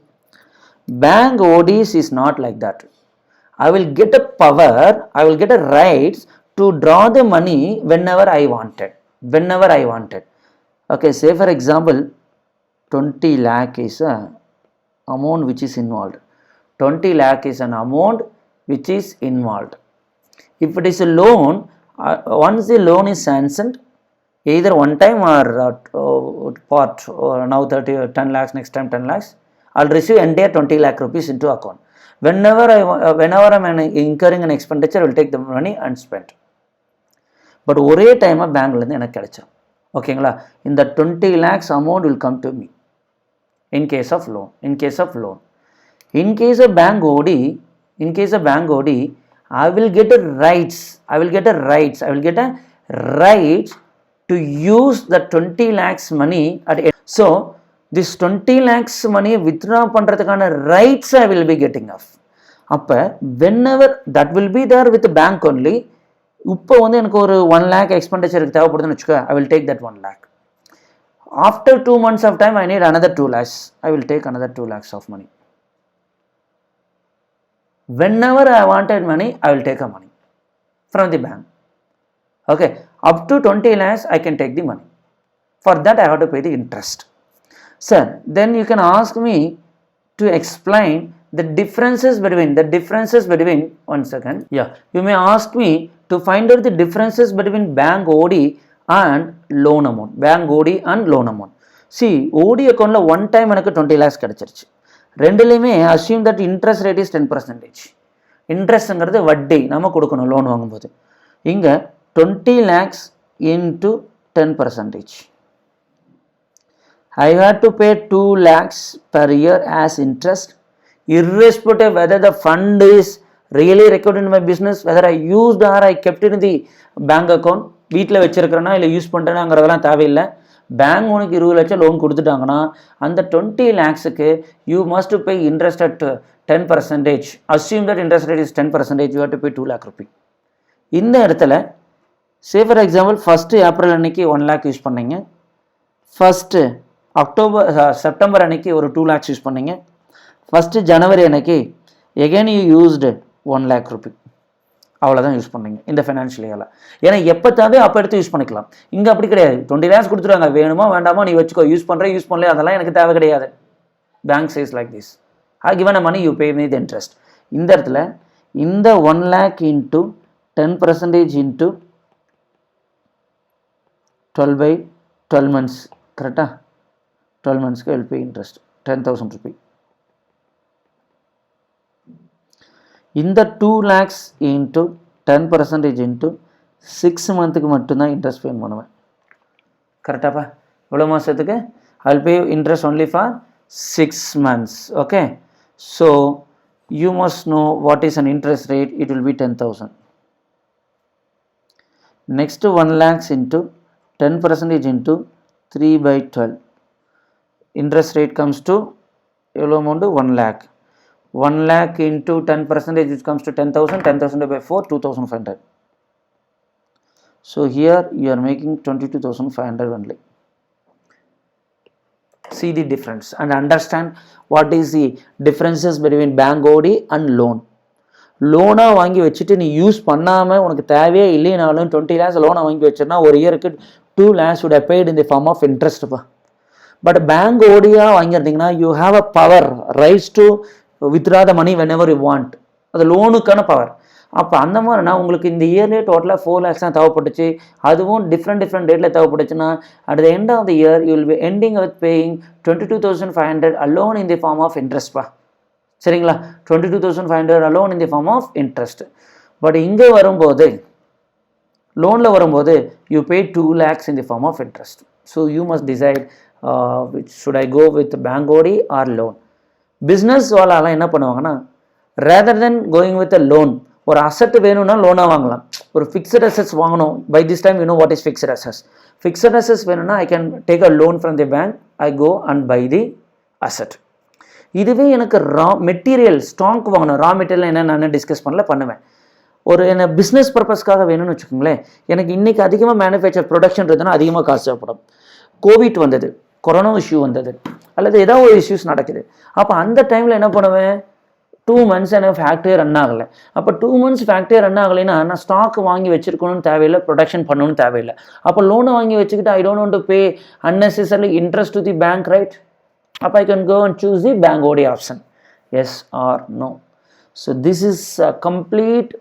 Speaker 1: Bank ODs is not like that. I will get a power, I will get a rights to draw the money whenever I wanted. Whenever I wanted. Okay, say for example, 20 lakh is a amount which is involved. 20 lakh is an amount which is involved. If it is a loan, once the loan is sanctioned, either one time or part, now 10 lakhs, next time 10 lakhs, I'll receive entire 20 lakh rupees into account. Whenever I'm incurring an expenditure, I will take the money and spend. But ஒரே டைமாக பேங்க்லேருந்து எனக்கு கிடைச்சா ஓகேங்களா? இந்த 20 lakhs amount will come to me in case of loan. In case of bank OD, I will get a rights to use the 20 lakhs money at. So this 20 lakhs money withdraw பண்றதுக்கான rights I will be getting off. அப்போ whenever that will be there with the bank only. இப்போ வந்து எனக்கு ஒரு 1 lakh எக்ஸ்பெண்டிச்சருக்கு தேவைப்படுதுன்னு வச்சுக்கோ, I will take that 1 lakh. After 2 months of time I need another 2 lakhs. I will take another 2 lakhs of money. Whenever I wanted money, I will take a money from the bank. Okay, up to 20 lakhs I can take the money. For that I have to pay the interest. Sir, then you can ask me to explain the differences between one second. Yeah, you may ask me to find out the differences between bank OD and loan amount. Bank OD and loan amount. See, OD account one time எனக்கு 20 lakhs கிடைச்சிருச்சு. ரெண்டுலேயுமே assume that interest rate is 10%. இன்ட்ரெஸ்ட்ங்கிறது வட்டி நம்ம கொடுக்கணும் loan வாங்கும்போது. இங்கே 20 lakhs into 10%. I had to pay 2 lakhs per year as interest, irrespective whether the fund is really recorded in my business, whether I used or I kept it in the bank account. வீட்டில் வச்சிருக்கிறேன்னா இல்லை use பண்ணுறேனாங்கிறதெல்லாம் தேவையில்லை. Bank உனக்கு 20 லட்சம் loan கொடுத்துட்டாங்கன்னா அந்த 20 lakhsக்கு you must pay interest at 10%. Assume that interest rate is 10%. You have to pay 2 lakh rupee. இந்த இடத்துல say for example 1st April அன்னைக்கு 1 lakh யூஸ் பண்ணீங்க, 1st செப்டம்பர் அன்னைக்கு ஒரு 2 lakhs யூஸ் பண்ணீங்க, 1st January அன்னைக்கு again you used 1 lakh rupee. அவ்வளோதான் use பண்ணீங்க இந்த ஃபைனான்ஷியல் இயரில். ஏன்னா எப்போ தேவை அப்போ எடுத்து யூஸ் பண்ணிக்கலாம். இங்கே அப்படி கிடையாது. 20 lakhs கொடுத்துருவாங்க, வேணுமா வேண்டாமா நீ வச்சுக்கோ, யூஸ் பண்ணுற யூஸ் பண்ணல அதெல்லாம் எனக்கு தேவை கிடையாது. Bank says like this. I given a money, you pay me the interest. இந்த இடத்துல இந்த 1 lakh into 10% into 12 by 12 months, correcta? 12 months I will pay interest 10,000 rupees. இந்த 2 lakhs into 10% into 6 monthக்கு மட்டும்தான் இன்ட்ரெஸ்ட் பே பண்ணுவேன், கரெக்டாப்பா? எவ்வளோ மாதத்துக்கு? I will pay interest only for 6 months. Okay, so you must know what is an interest rate. It will be 10,000. Next 1 lakhs into 10% into 3 by 12. Interest rate comes to எவ்வளோ amount? 1 lakh. 1 lakh into 10% it comes to 10,000. 10,000 by 4, 2,500. So here you are making 22,500 only. See the difference and understand what is the differences between bank OD and loan. லோனாக வாங்கி வச்சுட்டு நீ use பண்ணாமல் உனக்கு தேவையே இல்லைனாலும் 20 lakhs லோனாக வாங்கி வச்சுருந்தா ஒரு இயருக்கு 2 lakhs would have paid in the form of interest. But bank ஓடியாக வாங்கியிருந்தீங்கன்னா you have a power rights to withdraw the money whenever you want. அது லோனுக்கான பவர். அப்போ அந்த மாதிரினா உங்களுக்கு இந்த இயர்லேயே டோட்டலாக 4 lakhs தான் தேவைப்பட்டுச்சு, அதுவும் டிஃப்ரெண்ட் டேட்டில் தேவைப்பட்டுச்சுன்னா at the end of the year you will be ending with paying 22,500 alone in the form of இன்ட்ரெஸ்ட்பா. சரிங்களா? 22,500 alone in the form of interest. But இங்கே வரும்போது லோனில் வரும்போது you pay 2 lakhs in the form of interest. So you must decide which should I go with bank OD or loan. Business வாலாலாம் என்ன பண்ணுவாங்கன்னா rather than going with a loan, ஒரு asset வேணும்னா லோனாக வாங்கலாம். ஒரு ஃபிக்ஸட் அசட்ஸ் வாங்கணும், by this time you know what is fixed assets. Fixed assets வேணும்னா I can take a loan from the bank, I go and buy the asset. இதுவே எனக்கு material stock வாங்கணும், ரா மெட்டீரியல் என்ன நான் discuss பண்ணுவேன். ஒரு என்ன பிஸ்னஸ் பர்பஸ்க்காக வேணும்னு வச்சுக்கோங்களேன், எனக்கு இன்றைக்கி அதிகமாக மேனுஃபேக்சர் ப்ரொடக்ஷன் இருந்ததுன்னா அதிகமாக காசு தேவைப்படும். கோவிட் வந்தது, கொரோனா இஷ்யூ வந்தது, அல்லது ஏதாவது ஒரு இஷ்யூஸ் நடக்குது. அப்போ அந்த டைமில் என்ன பண்ணுவேன், 2 months எனக்கு ஃபேக்ட்ரி ரன் ஆகலை. அப்போ 2 months ஃபேக்ட்ரி ரன் ஆகலைன்னா நான் ஸ்டாக் வாங்கி வச்சுருக்கணும்னு தேவையில்லை, ப்ரொடக்ஷன் பண்ணணும்னு தேவையில்லை. அப்போ லோனை வாங்கி வச்சுக்கிட்டு I don't want to pay unnecessarily interest to the bank, right? அப்போ I can go and choose the bank OD option. Yes or no? So this is complete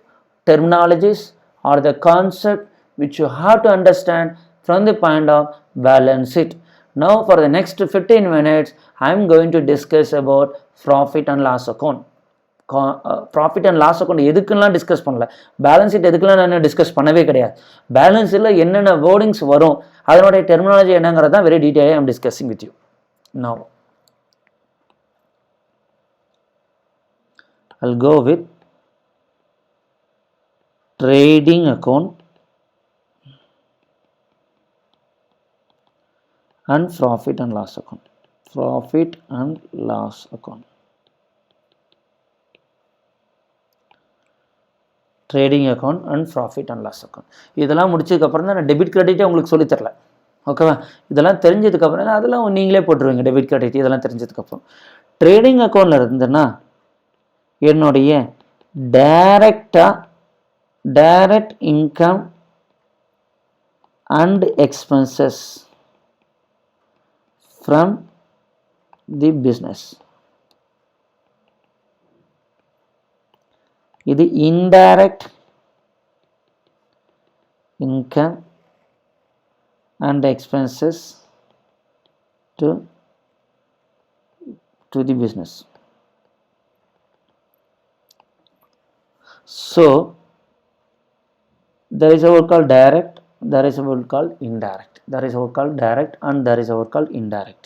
Speaker 1: terminologies or the concept which you have to understand from the point of balance sheet. Now for the next 15 minutes I am going to discuss about profit and loss account. Profit and loss account எதுக்குலாம் discuss பண்ணல, balance sheet எதுக்குலாம் நான் discuss பண்ணவே கிடையாது. Balance ஷீட்டில் என்னென்ன wordings வரும், அதனுடைய டெர்மினாலஜி என்னங்கிறது தான் வெரி டீட்டெயிலாக ஐ am discussing with you. Now I'll go with trading account and profit and loss account. Profit and loss account. Trading account and profit and loss account. இதெல்லாம் முடிச்சதுக்கப்புறம் தான் நான் டெபிட் கிரெடிட்டே உங்களுக்கு சொல்லித்தரல, ஓகேவா? இதெல்லாம் தெரிஞ்சதுக்கப்புறம் தான் அதெல்லாம் நீங்களே போட்டுருவீங்க, டெபிட் கிரெடிட் இதெல்லாம் தெரிஞ்சதுக்கப்புறம். ட்ரேடிங் அக்கௌண்ட்டில் இருந்ததுன்னா என்னுடைய direct income and expenses from the business. இது indirect income and expenses to the business. So there is a word called direct, there is a word called indirect. There is a word called direct and there is a word called indirect.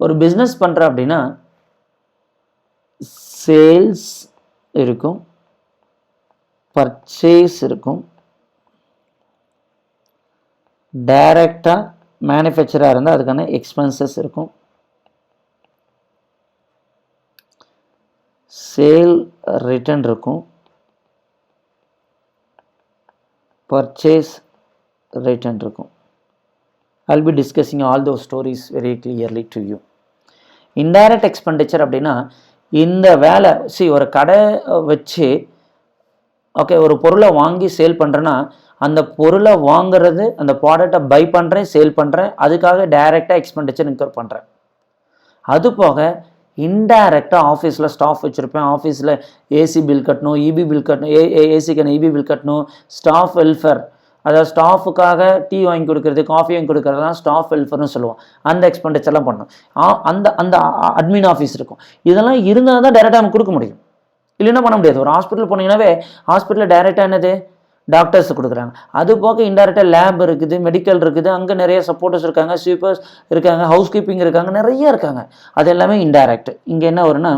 Speaker 1: ஒரு business பண்ணுற அப்படின்னா sales இருக்கும், purchase இருக்கும், டைரக்டாக மேனுஃபேக்சராக இருந்தால் அதுக்கான expenses இருக்கும், sale return இருக்கும், பர்ச்சேஸ் ரிட்டர்ன் இருக்கும். I'll be discussing all those stories very clearly to you. Indirect expenditure அப்படின்னா இந்த வேலை ஒரு கடை வச்சு ஓகே, ஒரு பொருளை வாங்கி சேல் பண்ணுறேன்னா அந்த பொருளை வாங்குறது, அந்த ப்ராடக்டை பை பண்ணுறேன், சேல் பண்ணுறேன், அதுக்காக டைரெக்டாக எக்ஸ்பெண்டிச்சர் இன்கர் பண்ணுறேன். அது போக இன்டைரக்டாக ஆஃபீஸில் ஸ்டாஃப் வச்சுருப்பேன், ஆஃபீஸில் ஏசி பில் கட்டணும், இபி பில் கட்டணும், ஏசிக்கான இபி பில் கட்டணும், ஸ்டாஃப் வெல்ஃபேர், அதாவது ஸ்டாஃபுக்காக டீ வாங்கி கொடுக்குறது, காஃபி வாங்கி கொடுக்குறது தான் ஸ்டாஃப் வெல்ஃபேர்னு சொல்லுவோம். அந்த எக்ஸ்பெண்டிச்சர்லாம் பண்ணணும். அந்த அந்த அட்மின் ஆஃபீஸ் இருக்கும். இதெல்லாம் இருந்தால் தான் டைரெக்டாக நம்ம கொடுக்க முடியும், இல்லைன்னா பண்ண முடியாது. ஒரு ஹாஸ்பிட்டல் போனீங்கன்னாவே ஹாஸ்பிட்டலில் டைரெக்டாக என்னது டாக்டர்ஸ் கொடுக்குறாங்க. அது போக இன்டைரக்டாக லேப் இருக்குது, மெடிக்கல் இருக்குது, அங்கே நிறைய சப்போர்ட்டர்ஸ் இருக்காங்க, ஸ்வீப்பர்ஸ் இருக்காங்க, ஹவுஸ் கீப்பிங் இருக்காங்க, நிறைய இருக்காங்க. அது எல்லாமே இன்டைரக்ட். இங்கே என்ன வரும்னா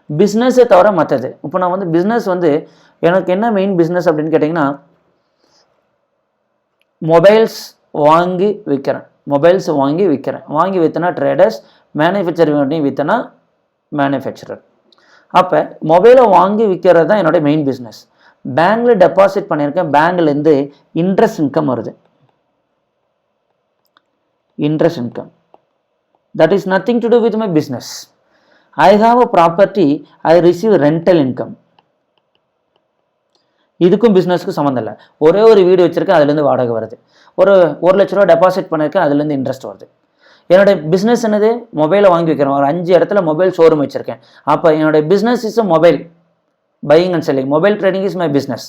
Speaker 1: பிஸ்னஸை தவிர மற்றது. இப்போ நான் வந்து பிஸ்னஸ் வந்து எனக்கு என்ன மெயின் பிஸ்னஸ் அப்படின்னு கேட்டிங்கன்னா, மொபைல்ஸ் வாங்கி விற்கிறேன், வாங்கி விற்றனா ட்ரேடர்ஸ், மேனுஃபேக்சரிங் பண்ணி விற்றனா மேனுஃபேக்சரர். அப்போ மொபைலை வாங்கி விற்கிறது தான் என்னோடய மெயின் பிஸ்னஸ். பேங்க்கில் டெபாசிட் பண்ணியிருக்கேன், பேங்க்லேருந்து இன்ட்ரெஸ்ட் இன்கம் வருது. Interest income, that is nothing to do with my business. I have a property, I receive rental income. இதுக்கும் பிஸ்னஸ்க்கும் சம்மந்தம் இல்லை. ஒரே ஒரு வீடு வச்சுருக்கேன், அதுலேருந்து வாடகை வருது. ஒரு 1 லட்ச ரூபா டெபாசிட் பண்ணியிருக்கேன், அதுலேருந்து இன்ட்ரெஸ்ட் வருது. என்னோடய பிஸ்னஸ் என்னது, மொபைலை வாங்கி வைக்கிறேன். ஒரு 5 இடத்துல மொபைல் ஷோரூம் வச்சுருக்கேன். அப்போ என்னோடய business is a mobile buying and selling. Mobile trading is my business.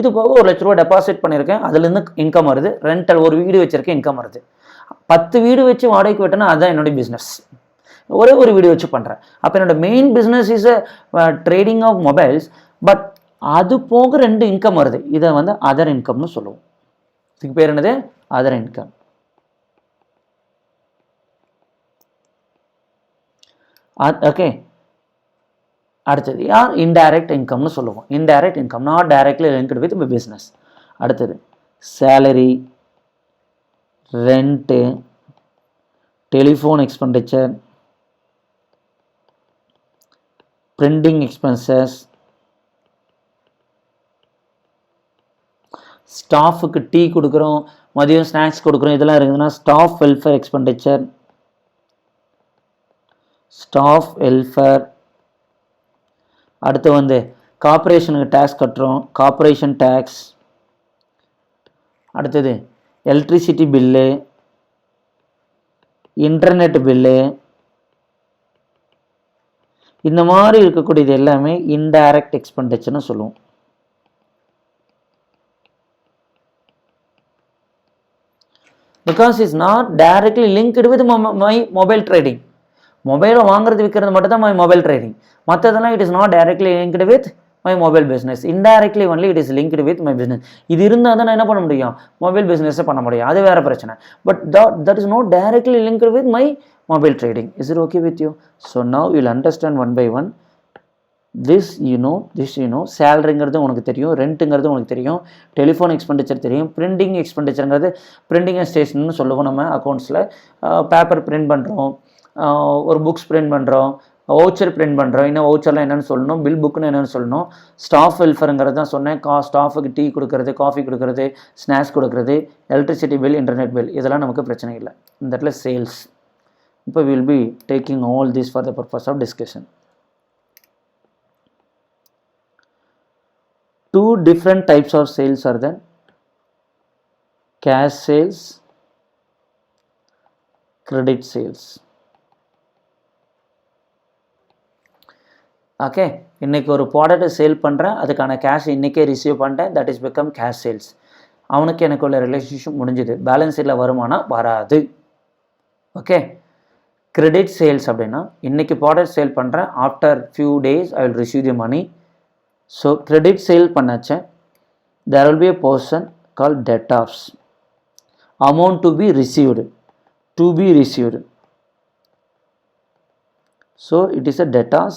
Speaker 1: இது போக 1 லட்ச ரூபா டெபாசிட் பண்ணியிருக்கேன், அதுலேருந்து இன்கம் வருது. ரெண்டல், ஒரு வீடு வச்சுருக்கேன், இன்கம் வருது. 10 வீடு வச்சு வாடகைக்கு விட்டேன்னா அதுதான் என்னுடைய பிஸ்னஸ். ஒரே ஒரு வீடு வச்சு பண்ணுறேன். அப்போ என்னோட main business is a trading of mobiles. But அது போக 2 இன்கம் வருது. இதை வந்து அதர் இன்கம்னு சொல்லுவோம். இதுக்கு பேர் என்னது, அதர் இன்கம். ஓகே, அடுத்தது யார், இன்டைரக்ட் இன்கம்னு சொல்லுவோம். Indirect income, not directly linked with business. அடுத்தது salary, rent, telephone expenditure, printing expenses, ஸ்டாஃபுக்கு டீ கொடுக்குறோம், மதியம் ஸ்நாக்ஸ் கொடுக்குறோம், இதெல்லாம் இருக்குதுன்னா staff welfare expenditure, staff welfare. அடுத்து வந்து கார்பரேஷனுக்கு டேக்ஸ் கட்டுறோம், கார்பரேஷன் டேக்ஸ். அடுத்தது எலக்ட்ரிசிட்டி பில்லு, இன்டர்நெட் பில்லு. இந்த மாதிரி இருக்கக்கூடியது எல்லாமே இன்டைரக்ட் எக்ஸ்பெண்டிச்சர்னு சொல்லுவோம். Because it's not directly linked with my mobile trading. மொபைலை வாங்குறது விற்கிறது மட்டும் தான் மை மொபைல் ட்ரேடிங். மற்றதெல்லாம் it is not directly linked with my mobile business. Indirectly only it is linked with my business. இது இருந்தால் தான் நான் என்ன பண்ண முடியும், மொபைல் பிஸ்னஸை பண்ண முடியும். அது வேறு பிரச்சனை. But that is not directly linked with my mobile trading. Is it okay with you? So now you will understand one by one. This you know சேலரிங்கிறது உனக்கு தெரியும், ரெண்ட்டுங்கிறது உனக்கு தெரியும், டெலிஃபோன் எக்ஸ்பெண்டிச்சர் தெரியும், பிரிண்டிங் எக்ஸ்பெண்டிச்சருங்கிறது பிரிண்டிங் அண்ட் ஸ்டேஷன்னு சொல்லுவோம். நம்ம அக்கௌண்ட்ஸில் பேப்பர் பிரிண்ட் பண்ணுறோம், ஒரு புக்ஸ் பிரிண்ட் பண்ணுறோம், வவுச்சர் பிரிண்ட் பண்ணுறோம். இன்னும் வவுச்சர்லாம் என்னென்னு சொல்லணும், பில் புக்குன்னு என்னென்னு சொல்லணும். ஸ்டாஃப் வெல்ஃபேருங்கிறது தான் சொன்னேன். ஸ்டாஃபுக்கு டீ கொடுக்குறது, காஃபி கொடுக்குறது, ஸ்நாக்ஸ் கொடுக்குறது, எலக்ட்ரிசிட்டி பில், இன்டர்நெட் பில், இதெல்லாம் நமக்கு பிரச்சனை இல்லை. இந்த இடத்துல சேல்ஸ். இப்போ will be taking all this for the purpose of discussion. 2 different types of sales are there: cash sales, credit sales. Okay, இன்றைக்கி ஒரு ப்ராடக்ட்டை சேல் பண்ணுறேன், அதுக்கான கேஷ் இன்றைக்கே ரிசீவ் பண்ணிட்டேன், that is become cash sales. அவனுக்கு எனக்கு உள்ள ரிலேஷன்ஷிப் முடிஞ்சுது. பேலன்ஸ் ஷீட்டில் வருமானம் வராது. ஓகே, கிரெடிட் சேல்ஸ் அப்படின்னா இன்றைக்கி ப்ராடக்ட் சேல் பண்ணுறேன், after few days I will receive the money. So credit sale பண்ணாச்சேன், there will be a portion called debtors, amount to be received. So it is a debtors,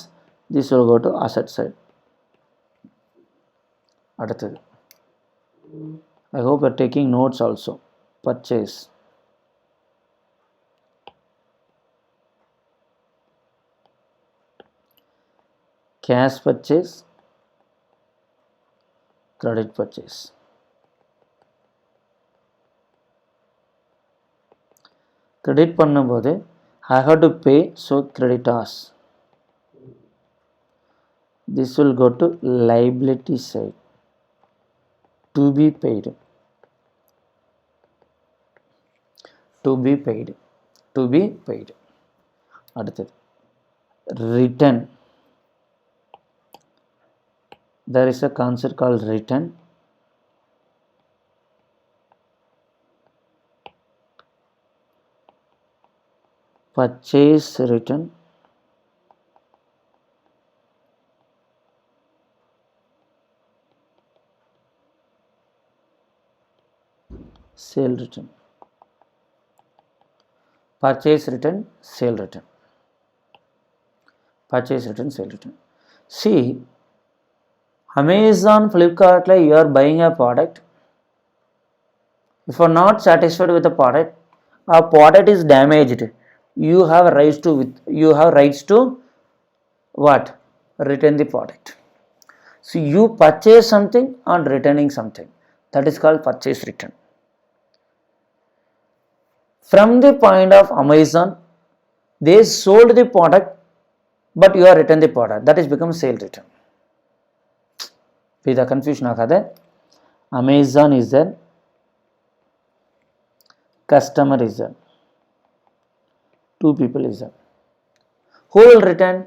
Speaker 1: this will go to asset side. அடுத்தது, I hope you are taking notes also. Purchase, cash purchase, credit purchase. Credit பண்ணும்போது I have to pay, so creditors. This will go to liability side. to be paid, to be paid, to be paid. அடுத்தது return. There is a concept called return. Purchase return, sale return. Purchase return, sale return. Purchase return, sale return. See, Amazon, Flipkart, you are buying a product. If you are not satisfied with the product, a product is damaged, you have rights to what? Return the product. So you purchase something and returning something, that is called purchase return. From the point of Amazon, they sold the product, but you are returned the product, that is become sale return. With the confusion agada, Amazon is there, customer is there, two people is there. Who will return?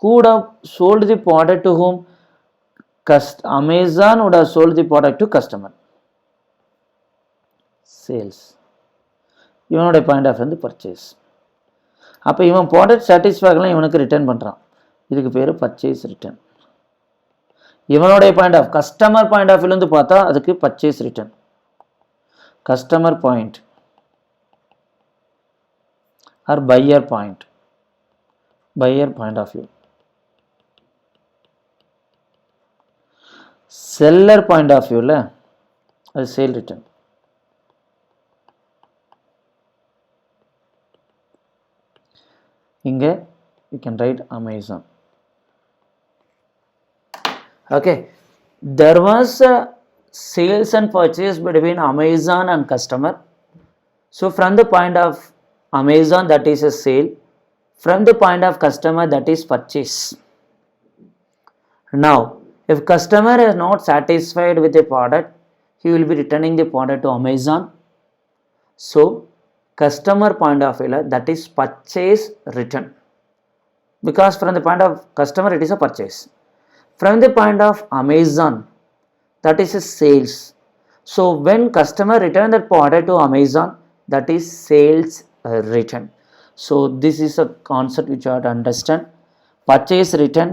Speaker 1: Who would have sold the product to whom? Amazon would have sold the product to customer. Sales. இவனோட point of வந்து purchase. அப்போ இவன் product satisfy ஆகலாம், இவனுக்கு return பண்ணுறான், இதுக்கு பேர் purchase return. இவனுடைய point of customer point of வியூலேருந்து பார்த்தா அதுக்கு purchase return. Customer point or buyer point of view. Seller point of வியூவில் அது சேல் ரிட்டர்ன். இங்கே you can write Amazon. Okay, there was a sales and purchase between Amazon and customer. So from the point of Amazon, that is a sale. From the point of customer, that is purchase. Now, if customer is not satisfied with the product, he will be returning the product to Amazon. So customer point of view, that is purchase return, because from the point of customer it is a purchase. From the point of Amazon, that is a sales. So when customer return that product to Amazon, that is sales return. So this is a concept which you have to understand. Purchase return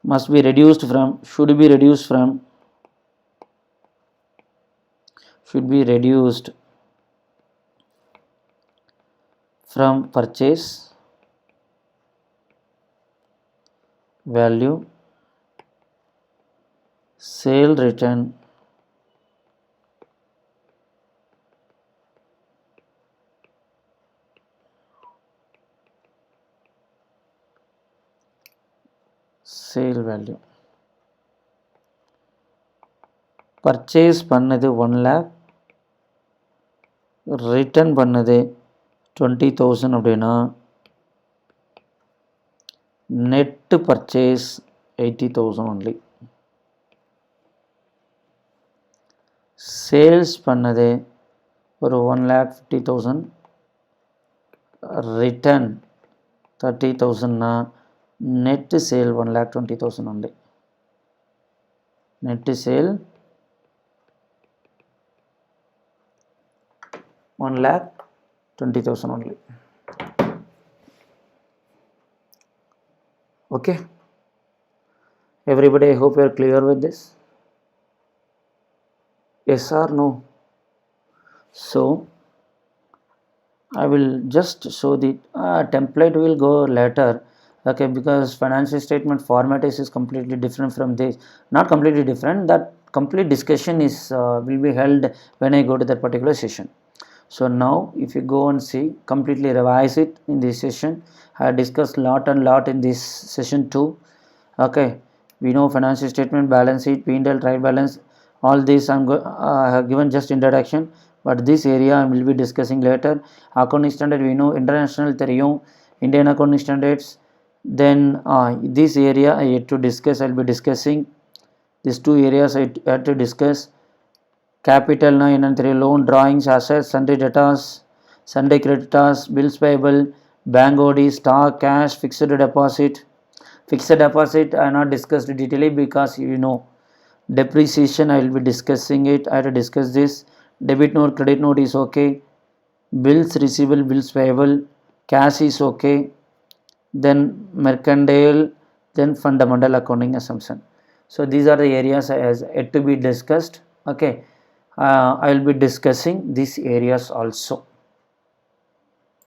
Speaker 1: must be reduced from, should be reduced from purchase value, sale return, sale value. Purchase பண்ணது 1 lakh, return பண்ணது 20,000 அப்படின்னா net purchase 80,000 only. Sales பண்ணது ஒரு 1,50,000, return 30,000னா net sale 1,20,000 only. Net sale 1,20,000 only. Okay, everybody, I hope you are clear with this. Yes or no? So I will just show the template will go later. Okay, because financial statement format is completely different from this. Not completely different, that complete discussion is will be held when I go to that particular session. So now if you go and see, completely revise it in this session. I discussed lot in this session too. Okay, we know financial statement, balance sheet, P&L, trial balance, all this I have given just introduction, but this area I will be discussing later. Accounting standard we know, international theriyum, Indian accounting standards, then this area I yet to discuss, I will be discussing. These two areas I had to discuss. Capital என்னன்னு தெரியும், loan, drawings, assets, sundry debtors, sundry creditors, bills payable, bank OD, stock, cash, fixed deposit. Fixed deposit I have not discussed detailedly because you know depreciation I will be discussing it. I have to discuss this. Debit note, credit note is okay. Bills receivable, bills payable, cash is okay. Then mercantile, then fundamental accounting assumption. So these are the areas as yet to be discussed. Okay, I will be discussing these areas also.